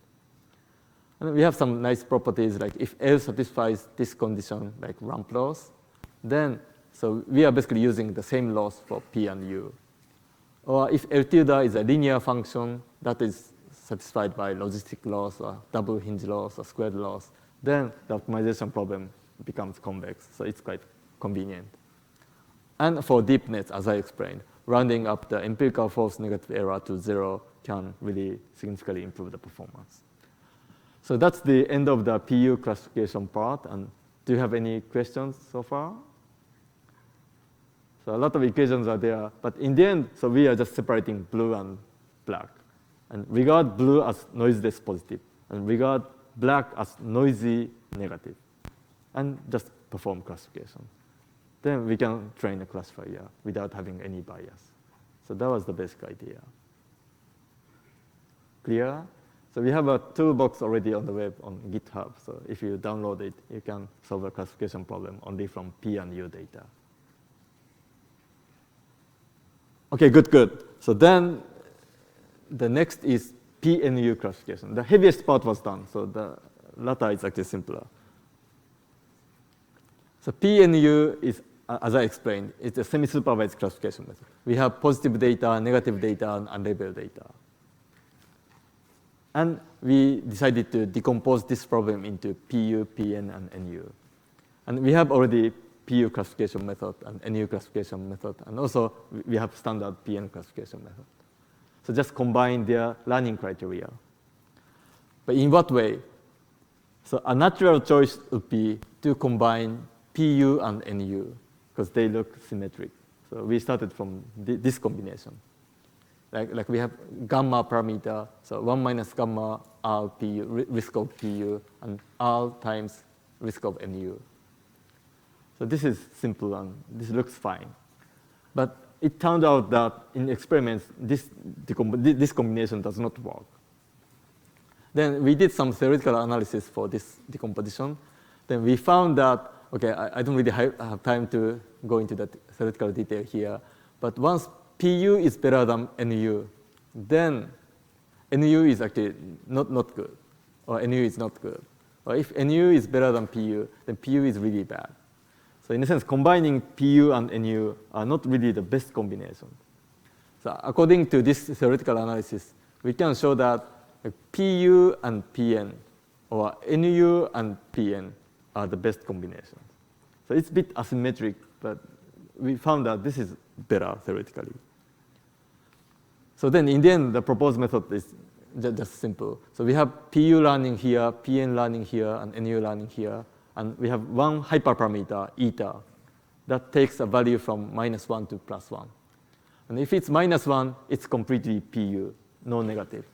And we have some nice properties, like if L satisfies this condition, like ramp loss, then so we are basically using the same loss for P and U. Or if L tilde is a linear function that is satisfied by logistic loss or double hinge loss or squared loss, then the optimization problem becomes convex. So it's quite convenient. And for deepness, as I explained, rounding up the empirical false negative error to 0 can really significantly improve the performance. So that's the end of the PU classification part. And do you have any questions so far? So a lot of equations are there. But in the end, so we are just separating blue and black. And regard blue as noiseless positive. And regard black as noisy negative. And just perform classification. Then we can train a classifier without having any bias. So that was the basic idea. Clear? So we have a toolbox already on the web on GitHub. So if you download it, you can solve a classification problem only from P and U data. OK, good. So then the next is PNU classification. The heaviest part was done. So the latter is actually simpler. So PNU is, as I explained, it's a semi-supervised classification method. We have positive data, negative data, and unlabeled data. And we decided to decompose this problem into PU, PN, and NU. And we have already PU classification method and NU classification method. And also, we have standard PN classification method. So just combine their learning criteria. But in what way? So a natural choice would be to combine PU and NU, because they look symmetric. So we started from this combination. Like we have gamma parameter, so 1 minus gamma R PU, risk of PU, and R times risk of NU. So this is simple, and this looks fine. But it turned out that in experiments, this combination does not work. Then we did some theoretical analysis for this decomposition. Then we found that, OK, I don't really have time to go into that theoretical detail here. But once PU is better than NU, then NU is actually not good, or NU is not good. Or if NU is better than PU, then PU is really bad. So in a sense, combining PU and NU are not really the best combination. So according to this theoretical analysis, we can show that PU and PN, or NU and PN, are the best combinations. So it's a bit asymmetric, but we found that this is better theoretically. So then in the end, the proposed method is just simple. So we have PU learning here, PN learning here, and NU learning here. And we have one hyperparameter, eta, that takes a value from -1 to +1. And if it's -1, it's completely PU, no negative.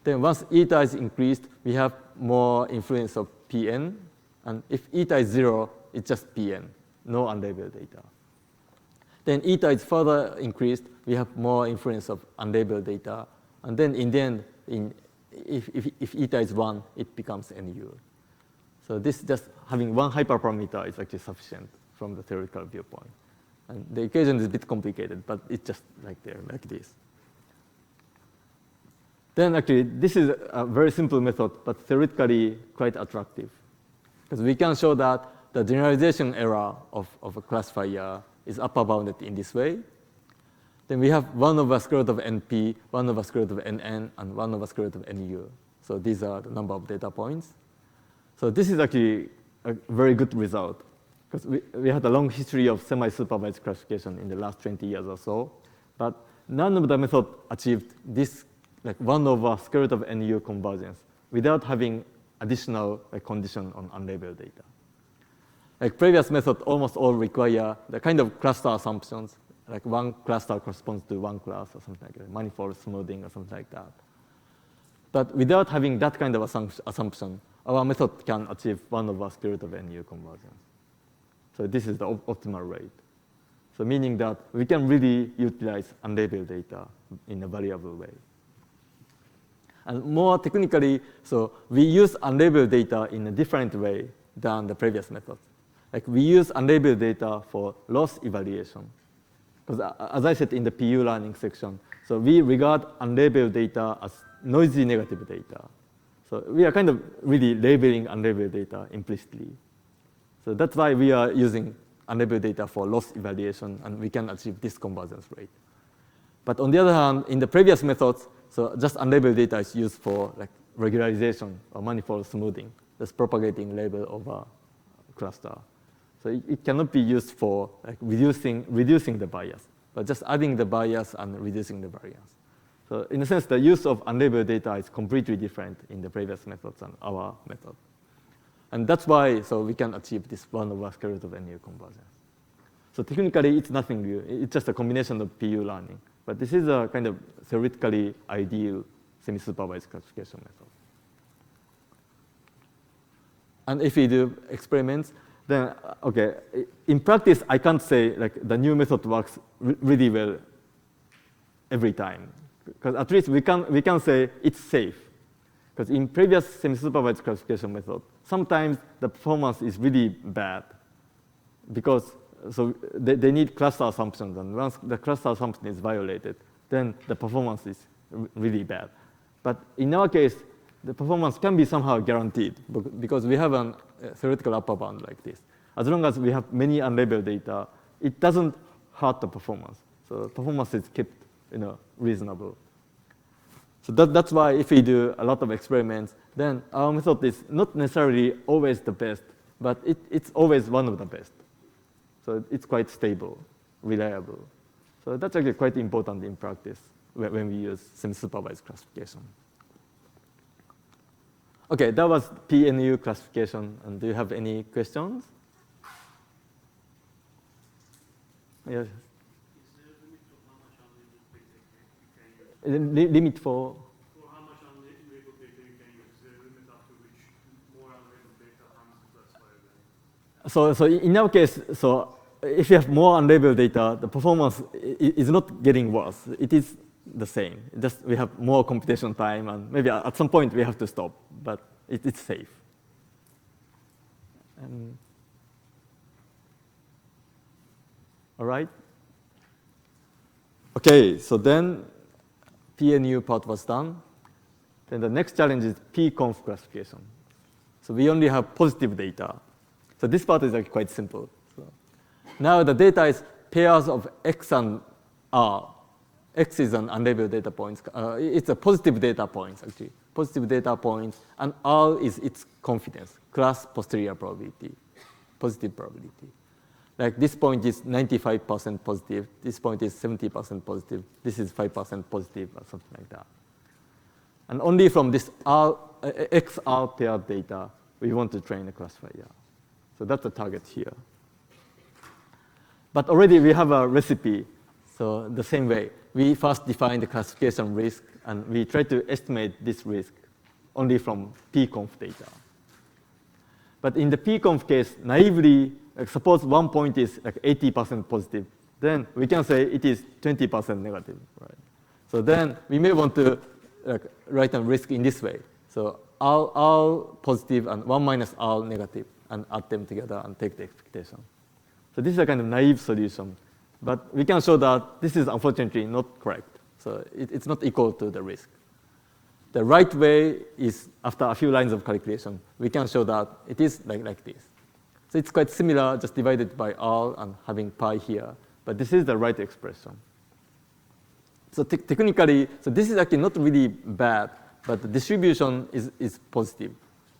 Then once eta is increased, we have more influence of PN. And if eta is 0, it's just PN, no unlabeled data. Then eta is further increased, we have more influence of unlabeled data. And then in the end, if eta is 1, it becomes NU. So this just having one hyperparameter is actually sufficient from the theoretical viewpoint. And the equation is a bit complicated, but it's just like this. Then actually, this is a very simple method, but theoretically quite attractive. Because we can show that the generalization error of a classifier is upper bounded in this way. Then we have 1 over square root of NP, 1 over square root of NN, and 1 over square root of NU. So these are the number of data points. So this is actually a very good result, because we had a long history of semi-supervised classification in the last 20 years or so. But none of the methods achieved this like 1 over square root of NU convergence without having additional condition on unlabeled data. Like previous method, almost all require the kind of cluster assumptions, like one cluster corresponds to one class or something like that, manifold smoothing or something like that. But without having that kind of assumption, our method can achieve 1 over square root of NU conversions. So this is the optimal rate. So meaning that we can really utilize unlabeled data in a variable way. And more technically, so we use unlabeled data in a different way than the previous methods. Like we use unlabeled data for loss evaluation. Because as I said in the PU learning section, so we regard unlabeled data as noisy negative data. So we are kind of really labeling unlabeled data implicitly. So that's why we are using unlabeled data for loss evaluation, and we can achieve this convergence rate. But on the other hand, in the previous methods, so just unlabeled data is used for like regularization or manifold smoothing, just propagating label over cluster. So it cannot be used for like reducing the bias, but just adding the bias and reducing the variance. So in a sense, the use of unlabeled data is completely different in the previous methods and our method. And that's why so we can achieve this 1 over square root of NU convergence. So technically, it's nothing new. It's just a combination of PU learning. But this is a kind of theoretically ideal semi-supervised classification method. And if we do experiments, then, okay, in practice, I can't say like the new method works really well every time. Because at least we can say it's safe. Because in previous semi-supervised classification method, sometimes the performance is really bad because so they need cluster assumptions, and once the cluster assumption is violated, then the performance is really bad. But in our case, the performance can be somehow guaranteed because we have a theoretical upper bound like this. As long as we have many unlabeled data, it doesn't hurt the performance. So performance is kept reasonable. So that's why if we do a lot of experiments, then our method is not necessarily always the best, but it's always one of the best. So it's quite stable, reliable. So that's actually quite important in practice when we use semi-supervised classification. Okay, that was PNU classification. And do you have any questions? Yes. Is there a limit for how much unlabeled data you can use? Limit for? For how much unlabeled data you can use? Is there a limit after which more unlabeled data harms the classifier? So in our case, so if you have more unlabeled data, the performance is not getting worse. It is the same. Just we have more computation time, and maybe at some point we have to stop, but it's safe. All right. Okay, so then PNU part was done. Then the next challenge is Pconf classification. So we only have positive data. So this part is actually quite simple. So now the data is pairs of X and R. X is an unlabeled data point. It's a positive data point, actually. Positive data points, and R is its confidence, class posterior probability, positive probability. Like this point is 95% positive, this point is 70% positive, this is 5% positive, or something like that. And only from this XR paired data, we want to train a classifier. So that's the target here. But already we have a recipe. So the same way, we first define the classification risk, and we try to estimate this risk only from Pconf data. But in the Pconf case, naively, like suppose one point is like 80% positive, then we can say it is 20% negative, right? So then we may want to write a risk in this way. So R positive and 1 minus R negative, and add them together and take the expectation. So this is a kind of naive solution. But we can show that this is unfortunately not correct. So it's not equal to the risk. The right way is, after a few lines of calculation, we can show that it is like this. So it's quite similar, just divided by R and having pi here. But this is the right expression. So technically, so this is actually not really bad, but the distribution is positive.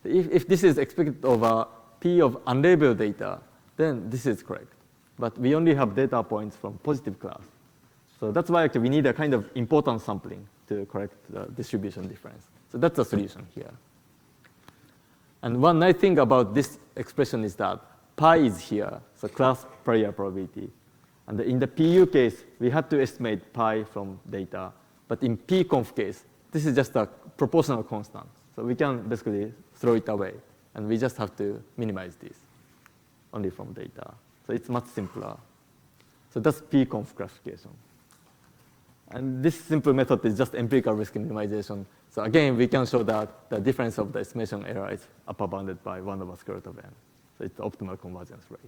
If this is expected over P of unlabeled data, then this is correct. But we only have data points from positive class. So that's why actually we need a kind of importance sampling to correct the distribution difference. So that's the solution here. And one nice thing about this expression is that pi is here, so class prior probability. And in the PU case, we had to estimate pi from data. But in Pconf case, this is just a proportional constant. So we can basically throw it away. And we just have to minimize this only from data. So it's much simpler. So that's Pconf classification. And this simple method is just empirical risk minimization. So again, we can show that the difference of the estimation error is upper bounded by 1 over square root of n. So it's the optimal convergence rate.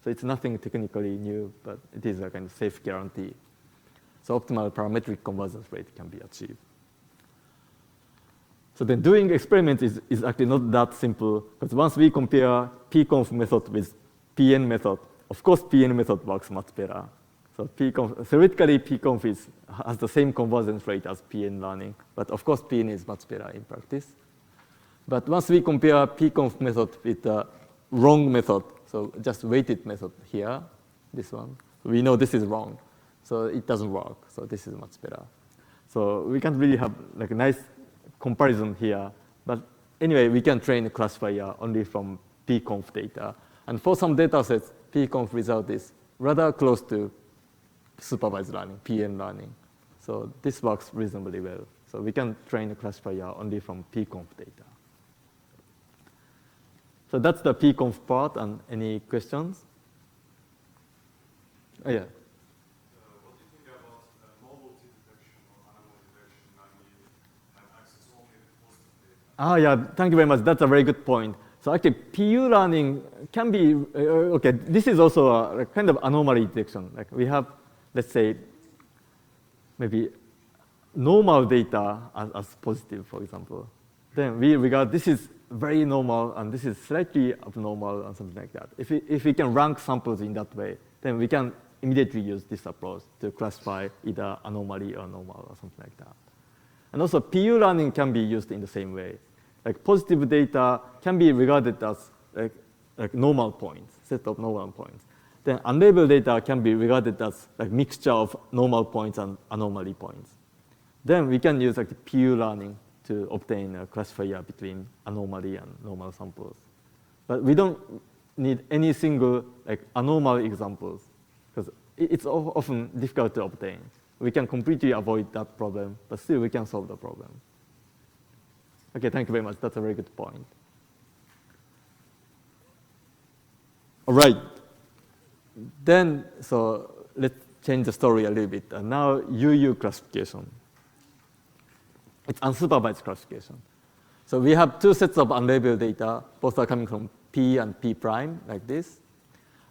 So it's nothing technically new, but it is a kind of safe guarantee. So optimal parametric convergence rate can be achieved. So then doing experiments is actually not that simple, because once we compare Pconf method with PN method, of course PN method works much better. So theoretically, Pconf has the same convergence rate as PN learning, but of course PN is much better in practice. But once we compare Pconf method with the wrong method, so just weighted method here, this one, we know this is wrong, so it doesn't work. So this is much better. So we can't really have like a nice comparison here, but anyway, we can train a classifier only from Pconf data. And for some data sets, Pconf result is rather close to supervised learning, PN learning. So this works reasonably well. So we can train a classifier only from Pconf data. So that's the Pconf part. And any questions? Oh, yeah. What do you think about novelty detection or anomaly detection when you have access only to positive data? Yeah, thank you very much. That's a very good point. So actually, PU learning can be, okay, this is also a kind of anomaly detection. Like we have, let's say, maybe normal data as positive, for example. Then we regard this is very normal, and this is slightly abnormal, and something like that. If we can rank samples in that way, then we can immediately use this approach to classify either anomaly or normal or something like that. And also, PU learning can be used in the same way. Like positive data can be regarded as like normal points, set of normal points. Then unlabeled data can be regarded as like mixture of normal points and anomaly points. Then we can use like the PU learning to obtain a classifier between anomaly and normal samples. But we don't need any single like anomaly examples, because it's often difficult to obtain. We can completely avoid that problem, but still we can solve the problem. Okay, thank you very much. That's a very good point. All right. Then, so let's change the story a little bit. Now, UU classification. It's unsupervised classification. So we have two sets of unlabeled data. Both are coming from P and P prime, like this.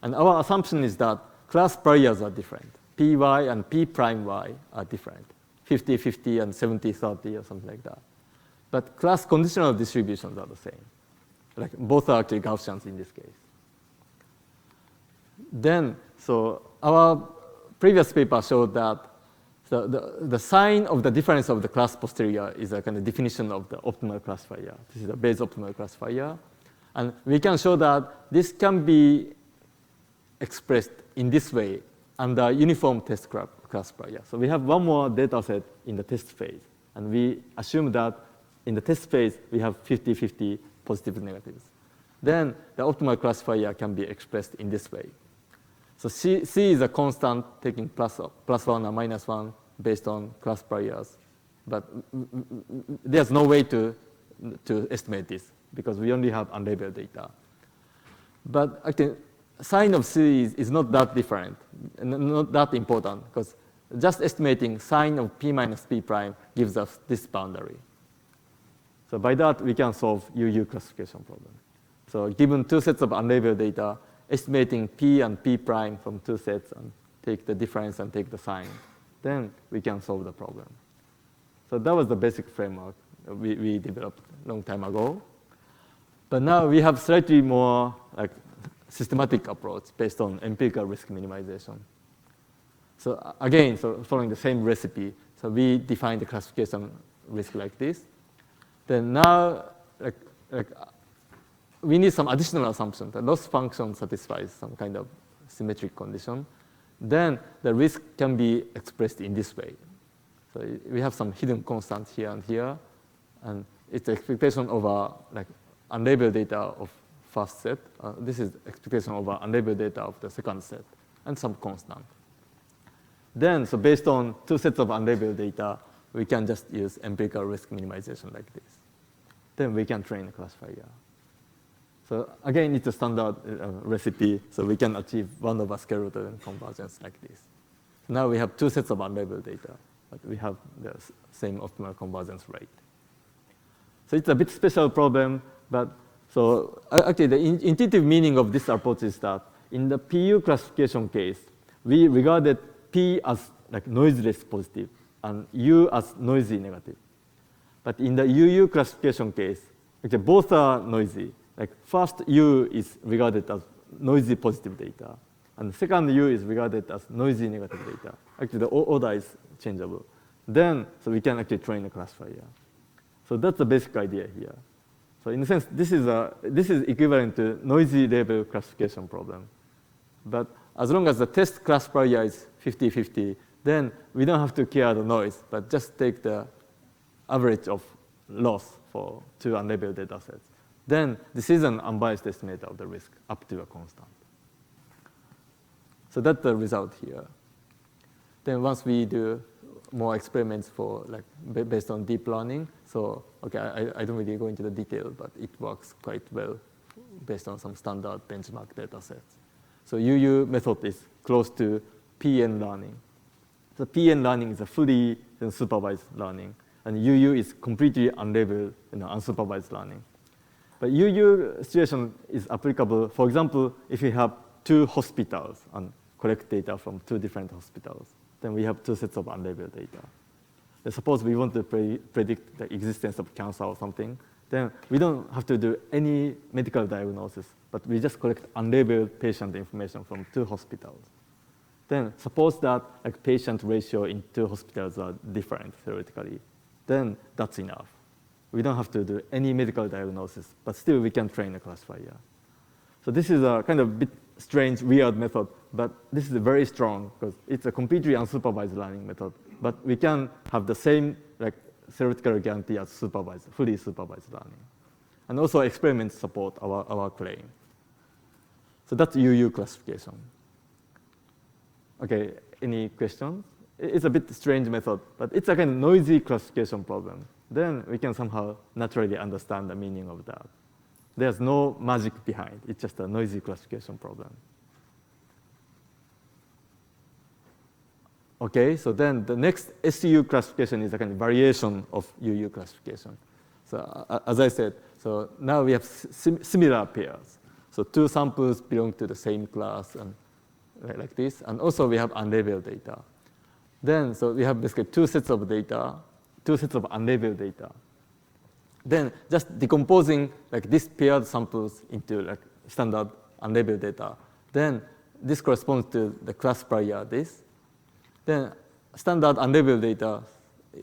And our assumption is that class pairs are different. Py and P prime y are different. 50-50 and 70-30 or something like that. But class conditional distributions are the same. Like both are actually Gaussians in this case. Then, so our previous paper showed that the sign of the difference of the class posterior is a kind of definition of the optimal classifier. This is the base optimal classifier. And we can show that this can be expressed in this way under uniform test classifier. So we have one more data set in the test phase. And we assume that in the test phase, we have 50-50 positive and negatives. Then the optimal classifier can be expressed in this way. So C is a constant taking plus 1 or minus 1 based on class pairs. But there's no way to estimate this, because we only have unlabeled data. But actually, sign of C is not that different, and not that important, because just estimating sign of P minus P prime gives us this boundary. So by that, we can solve UU classification problem. So given two sets of unlabeled data, estimating P and P prime from two sets and take the difference and take the sign, then we can solve the problem. So that was the basic framework we developed a long time ago. But now we have slightly more like systematic approach based on empirical risk minimization. So again, so following the same recipe, so we define the classification risk like this. Then now, we need some additional assumption. The loss function satisfies some kind of symmetric condition. Then the risk can be expressed in this way. So we have some hidden constants here and here, and it's the expectation over like unlabeled data of first set. This is expectation over unlabeled data of the second set, and some constant. Then, so based on two sets of unlabeled data, we can just use empirical risk minimization like this. Then we can train a classifier. So again, it's a standard recipe, so we can achieve 1 over square root of convergence like this. Now we have two sets of unlabeled data, but we have the same optimal convergence rate. So it's a bit special problem, but so actually the intuitive meaning of this approach is that in the PU classification case, we regarded P as like noiseless positive and U as noisy negative. But in the UU classification case, actually both are noisy. Like first U is regarded as noisy positive data, and the second U is regarded as noisy negative data. Actually, the order is changeable. Then, so we can actually train a classifier. So that's the basic idea here. So in a sense, this is equivalent to noisy label classification problem. But as long as the test classifier is 50-50, then we don't have to care the noise, but just take the average of loss for two unlabeled data sets. Then this is an unbiased estimate of the risk up to a constant. So that's the result here. Then once we do more experiments for like based on deep learning, so okay, I don't really go into the detail, but it works quite well based on some standard benchmark data sets. So UU method is close to PN learning. So PN learning is a fully supervised learning, and UU is completely unlabeled, unsupervised learning. But UU situation is applicable. For example, if we have two hospitals and collect data from two different hospitals, then we have two sets of unlabeled data. And suppose we want to predict the existence of cancer or something, then we don't have to do any medical diagnosis, but we just collect unlabeled patient information from two hospitals. Then suppose that like patient ratio in two hospitals are different theoretically, then that's enough. We don't have to do any medical diagnosis, but still we can train a classifier. So this is a kind of bit strange, weird method, but this is very strong because it's a completely unsupervised learning method. But we can have the same like theoretical guarantee as supervised, fully supervised learning. And also experiments support our claim. So that's UU classification. Okay, any questions? It's a bit strange method, but it's a kind of noisy classification problem. Then we can somehow naturally understand the meaning of that. There's no magic behind. It's just a noisy classification problem. Okay, so then the next SU classification is a kind of variation of UU classification. So as I said, so now we have similar pairs. So two samples belong to the same class and like this. And also we have unlabeled data. Then, so we have basically two sets of data, two sets of unlabeled data. Then just decomposing like these paired samples into like standard unlabeled data. Then this corresponds to the classifier this. Then standard unlabeled data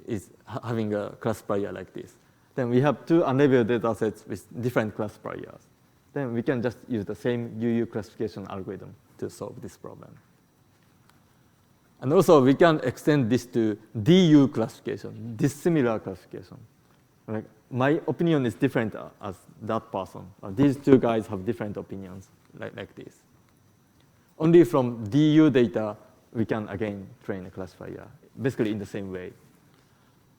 is having a classifier like this. Then we have two unlabeled data sets with different classifiers. Then we can just use the same UU classification algorithm to solve this problem. And also we can extend this to DU classification, dissimilar classification. Like, my opinion is different as that person. These two guys have different opinions like this. Only from DU data, we can again train a classifier, basically in the same way.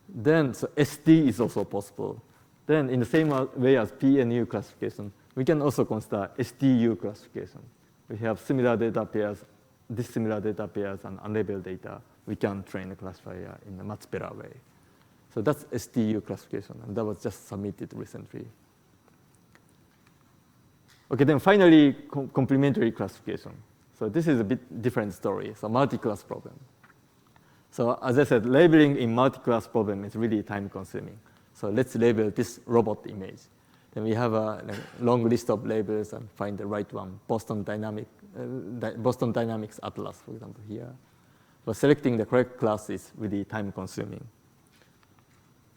Then so ST is also possible. Then in the same way as PNU classification, we can also consider STU classification. We have similar data pairs, dissimilar data pairs, and unlabeled data. We can train a classifier in a much better way. So that's STU classification, and that was just submitted recently. Okay, then finally, complementary classification. So this is a bit different story. So multi-class problem. So as I said, labeling in multi-class problem is really time-consuming. So let's label this robot image. Then we have a long list of labels and find the right one. Boston Dynamics Atlas, for example, here. But selecting the correct class is really time-consuming.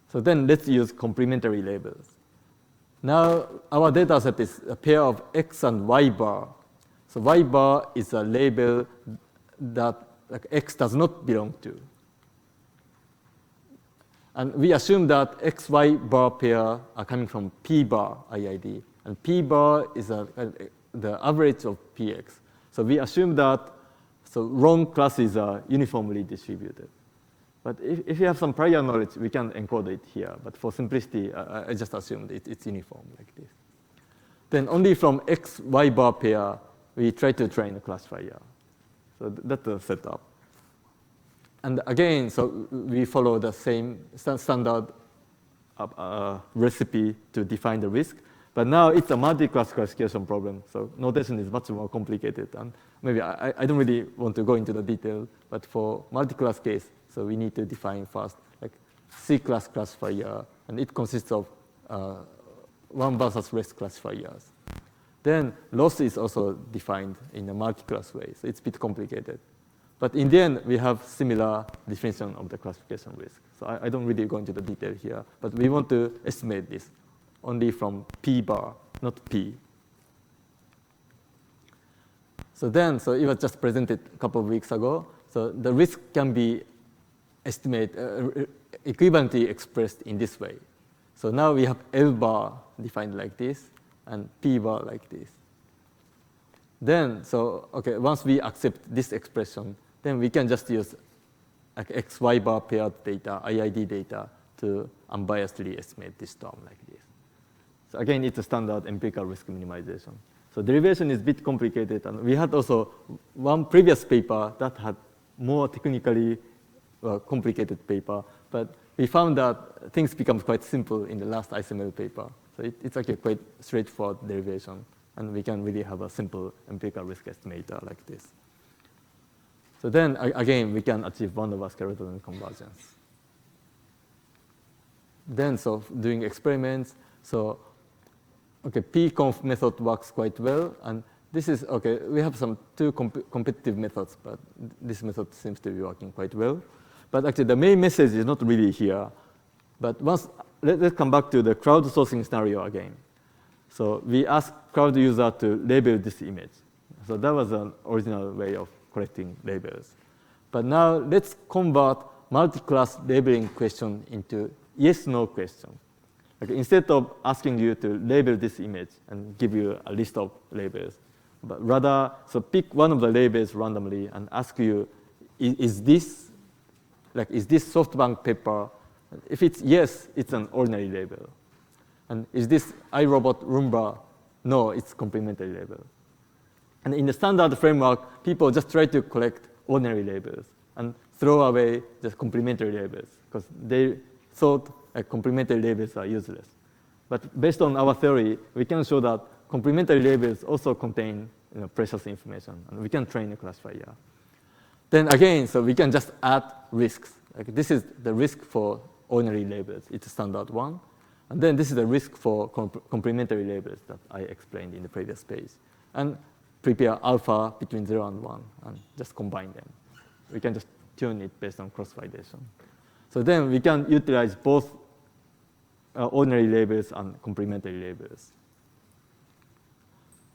So then let's use complementary labels. Now our data set is a pair of X and Y bar. So Y bar is a label that like, X does not belong to. And we assume that XY bar pair are coming from P bar IID. And P bar is the average of PX. So we assume that wrong classes are uniformly distributed. But if you have some prior knowledge, we can encode it here. But for simplicity, I just assumed it's uniform like this. Then only from XY bar pair, we try to train a classifier. So that's the setup. And again, so we follow the same standard recipe to define the risk. But now it's a multi-class classification problem. So notation is much more complicated. And maybe I don't really want to go into the detail. But for multi-class case, so we need to define first like C-class classifier. And it consists of 1 versus rest classifiers. Then loss is also defined in a multi-class way. So it's a bit complicated. But in the end, we have similar definition of the classification risk. So I don't really go into the detail here. But we want to estimate this only from P bar, not P. So it was just presented a couple of weeks ago. So the risk can be equivalently expressed in this way. So now we have L bar defined like this and P bar like this. Then, once we accept this expression, then we can just use like XY bar paired data, IID data, to unbiasedly estimate this term like this. So again, it's a standard empirical risk minimization. So derivation is a bit complicated. And we had also one previous paper that had more technically complicated paper. But we found that things become quite simple in the last ISML paper. So it's actually quite straightforward derivation. And we can really have a simple empirical risk estimator like this. So then, again, we can achieve van der Waals-Skeleton convergence. Then, doing experiments, Pconf method works quite well. And this is, we have some two competitive methods, but this method seems to be working quite well. But actually, the main message is not really here. But let's come back to the crowdsourcing scenario again. So we asked crowd user to label this image. So that was an original way of collecting labels. But now let's convert multi-class labeling question into yes/no question. Instead of asking you to label this image and give you a list of labels, but rather, pick one of the labels randomly and ask you, is this SoftBank paper? If it's yes, it's an ordinary label. And is this iRobot Roomba? No, it's complementary label. And in the standard framework, people just try to collect ordinary labels and throw away the complementary labels because they thought complementary labels are useless. But based on our theory, we can show that complementary labels also contain precious information, and we can train a classifier. Then again, we can just add risks. This is the risk for ordinary labels. It's a standard one. And then this is the risk for complementary labels that I explained in the previous page. And prepare alpha between 0 and 1 and just combine them. We can just tune it based on cross-validation. So then we can utilize both ordinary labels and complementary labels.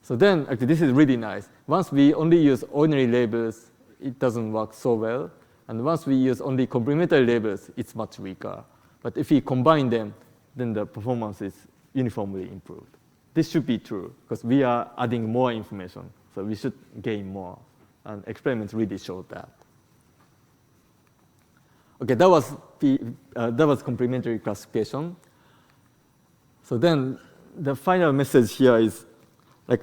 So then actually this is really nice. Once we only use ordinary labels, it doesn't work so well. And once we use only complementary labels, it's much weaker. But if we combine them, then the performance is uniformly improved. This should be true because we are adding more information, so we should gain more. And experiments really showed that. That was complementary classification. So then the final message here is,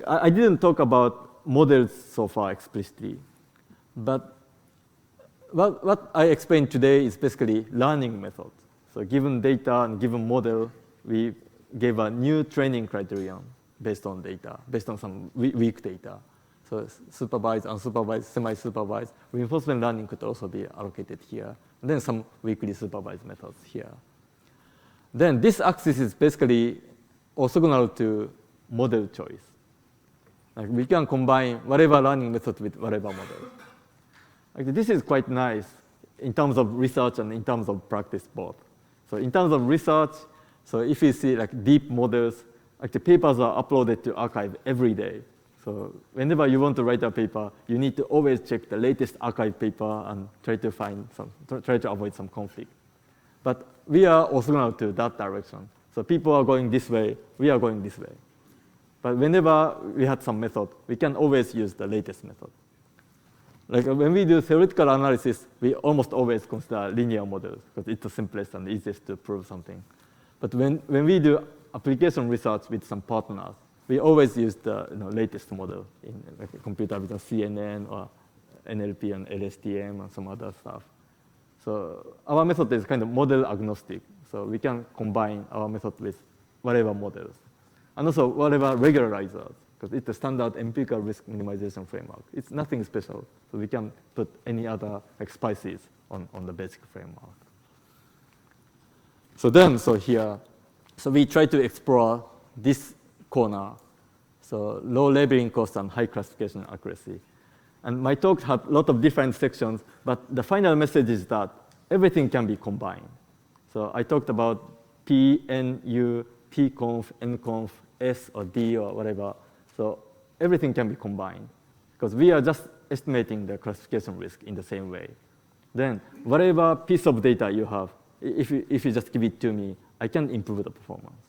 I didn't talk about models so far explicitly, but what I explained today is basically learning methods. So given data and given model, we gave a new training criterion based on data, based on some weak data. So supervised, unsupervised, semi-supervised. Reinforcement learning could also be allocated here. And then some weakly supervised methods here. Then this axis is basically orthogonal to model choice. We can combine whatever learning method with whatever model. This is quite nice in terms of research and in terms of practice both. So in terms of research, so if you see deep models, the papers are uploaded to arXiv every day. So whenever you want to write a paper, you need to always check the latest arXiv paper and try to avoid some conflict. But we are orthogonal to that direction. So people are going this way, we are going this way. But whenever we had some method, we can always use the latest method. Like when we do theoretical analysis, we almost always consider linear models because it's the simplest and easiest to prove something. But when we do application research with some partners, we always use the latest model in like computer vision, CNN or NLP and LSTM and some other stuff. So our method is kind of model agnostic. So we can combine our method with whatever models. And also whatever regularizers, because it's a standard empirical risk minimization framework. It's nothing special. So we can put any other like spices on the basic framework. So here, we try to explore this corner. So low labeling cost and high classification accuracy. And my talk had a lot of different sections, but the final message is that everything can be combined. So I talked about PNU, Pconf, Nconf, S or D or whatever. So everything can be combined because we are just estimating the classification risk in the same way. Then whatever piece of data you have, if you just give it to me, I can improve the performance.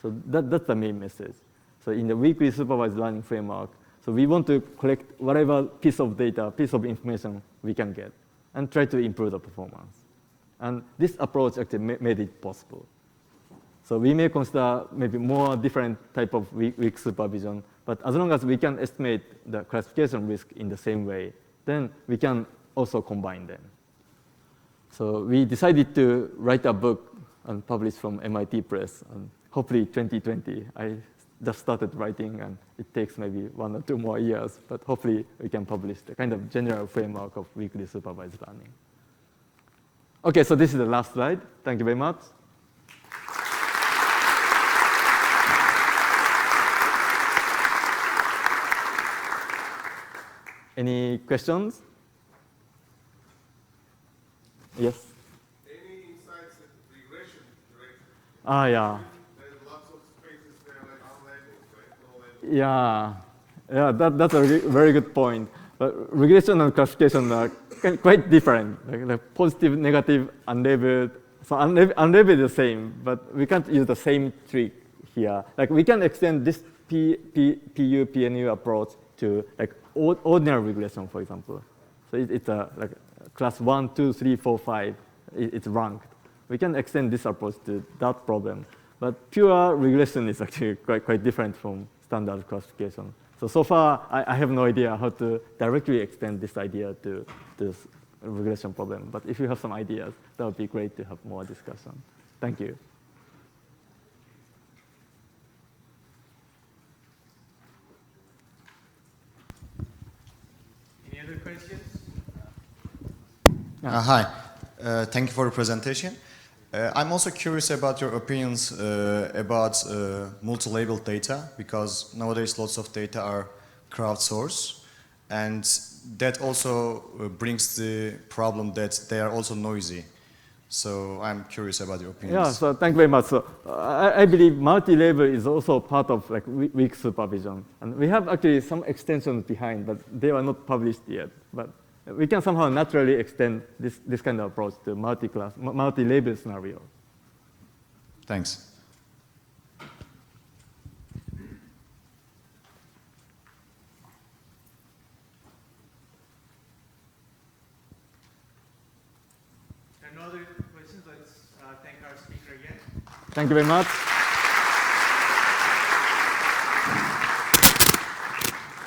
So that's the main message. So in the weekly supervised learning framework, so we want to collect whatever piece of data, piece of information we can get and try to improve the performance. And this approach actually made it possible. So we may consider maybe more different type of weak supervision, but as long as we can estimate the classification risk in the same way, then we can also combine them. So we decided to write a book and publish from MIT Press, and hopefully 2020. I just started writing, and it takes maybe 1 or 2 more years, but hopefully we can publish the kind of general framework of weekly supervised learning. Okay, so this is the last slide. Thank you very much. Any questions? Yes? Any insights in regression direction? Yeah. There's lots of spaces there like unlabeled, right? No label. Yeah, that's a very good point. But regression and classification are quite different. Like positive, negative, unlabeled. So unlabeled is the same, but we can't use the same trick here. Like we can extend this PU PNU approach to like ordinary regression, for example. So it's like class 1, 2, 3, 4, 5. It's ranked. We can extend this approach to that problem. But pure regression is actually quite different from standard classification. So far, I have no idea how to directly extend this idea to this regression problem. But if you have some ideas, that would be great to have more discussion. Thank you. Any other questions? Hi. Thank you for the presentation. I'm also curious about your opinions about multi-labeled data, because nowadays lots of data are crowdsourced, and that also brings the problem that they are also noisy. So I'm curious about your opinions. Yeah, so thank you very much. So I believe multi-label is also part of like weak supervision. And we have actually some extensions behind, but they are not published yet. But we can somehow naturally extend this kind of approach to multi-label scenario. Thanks. And no other questions? Let's thank our speaker again. Thank you very much.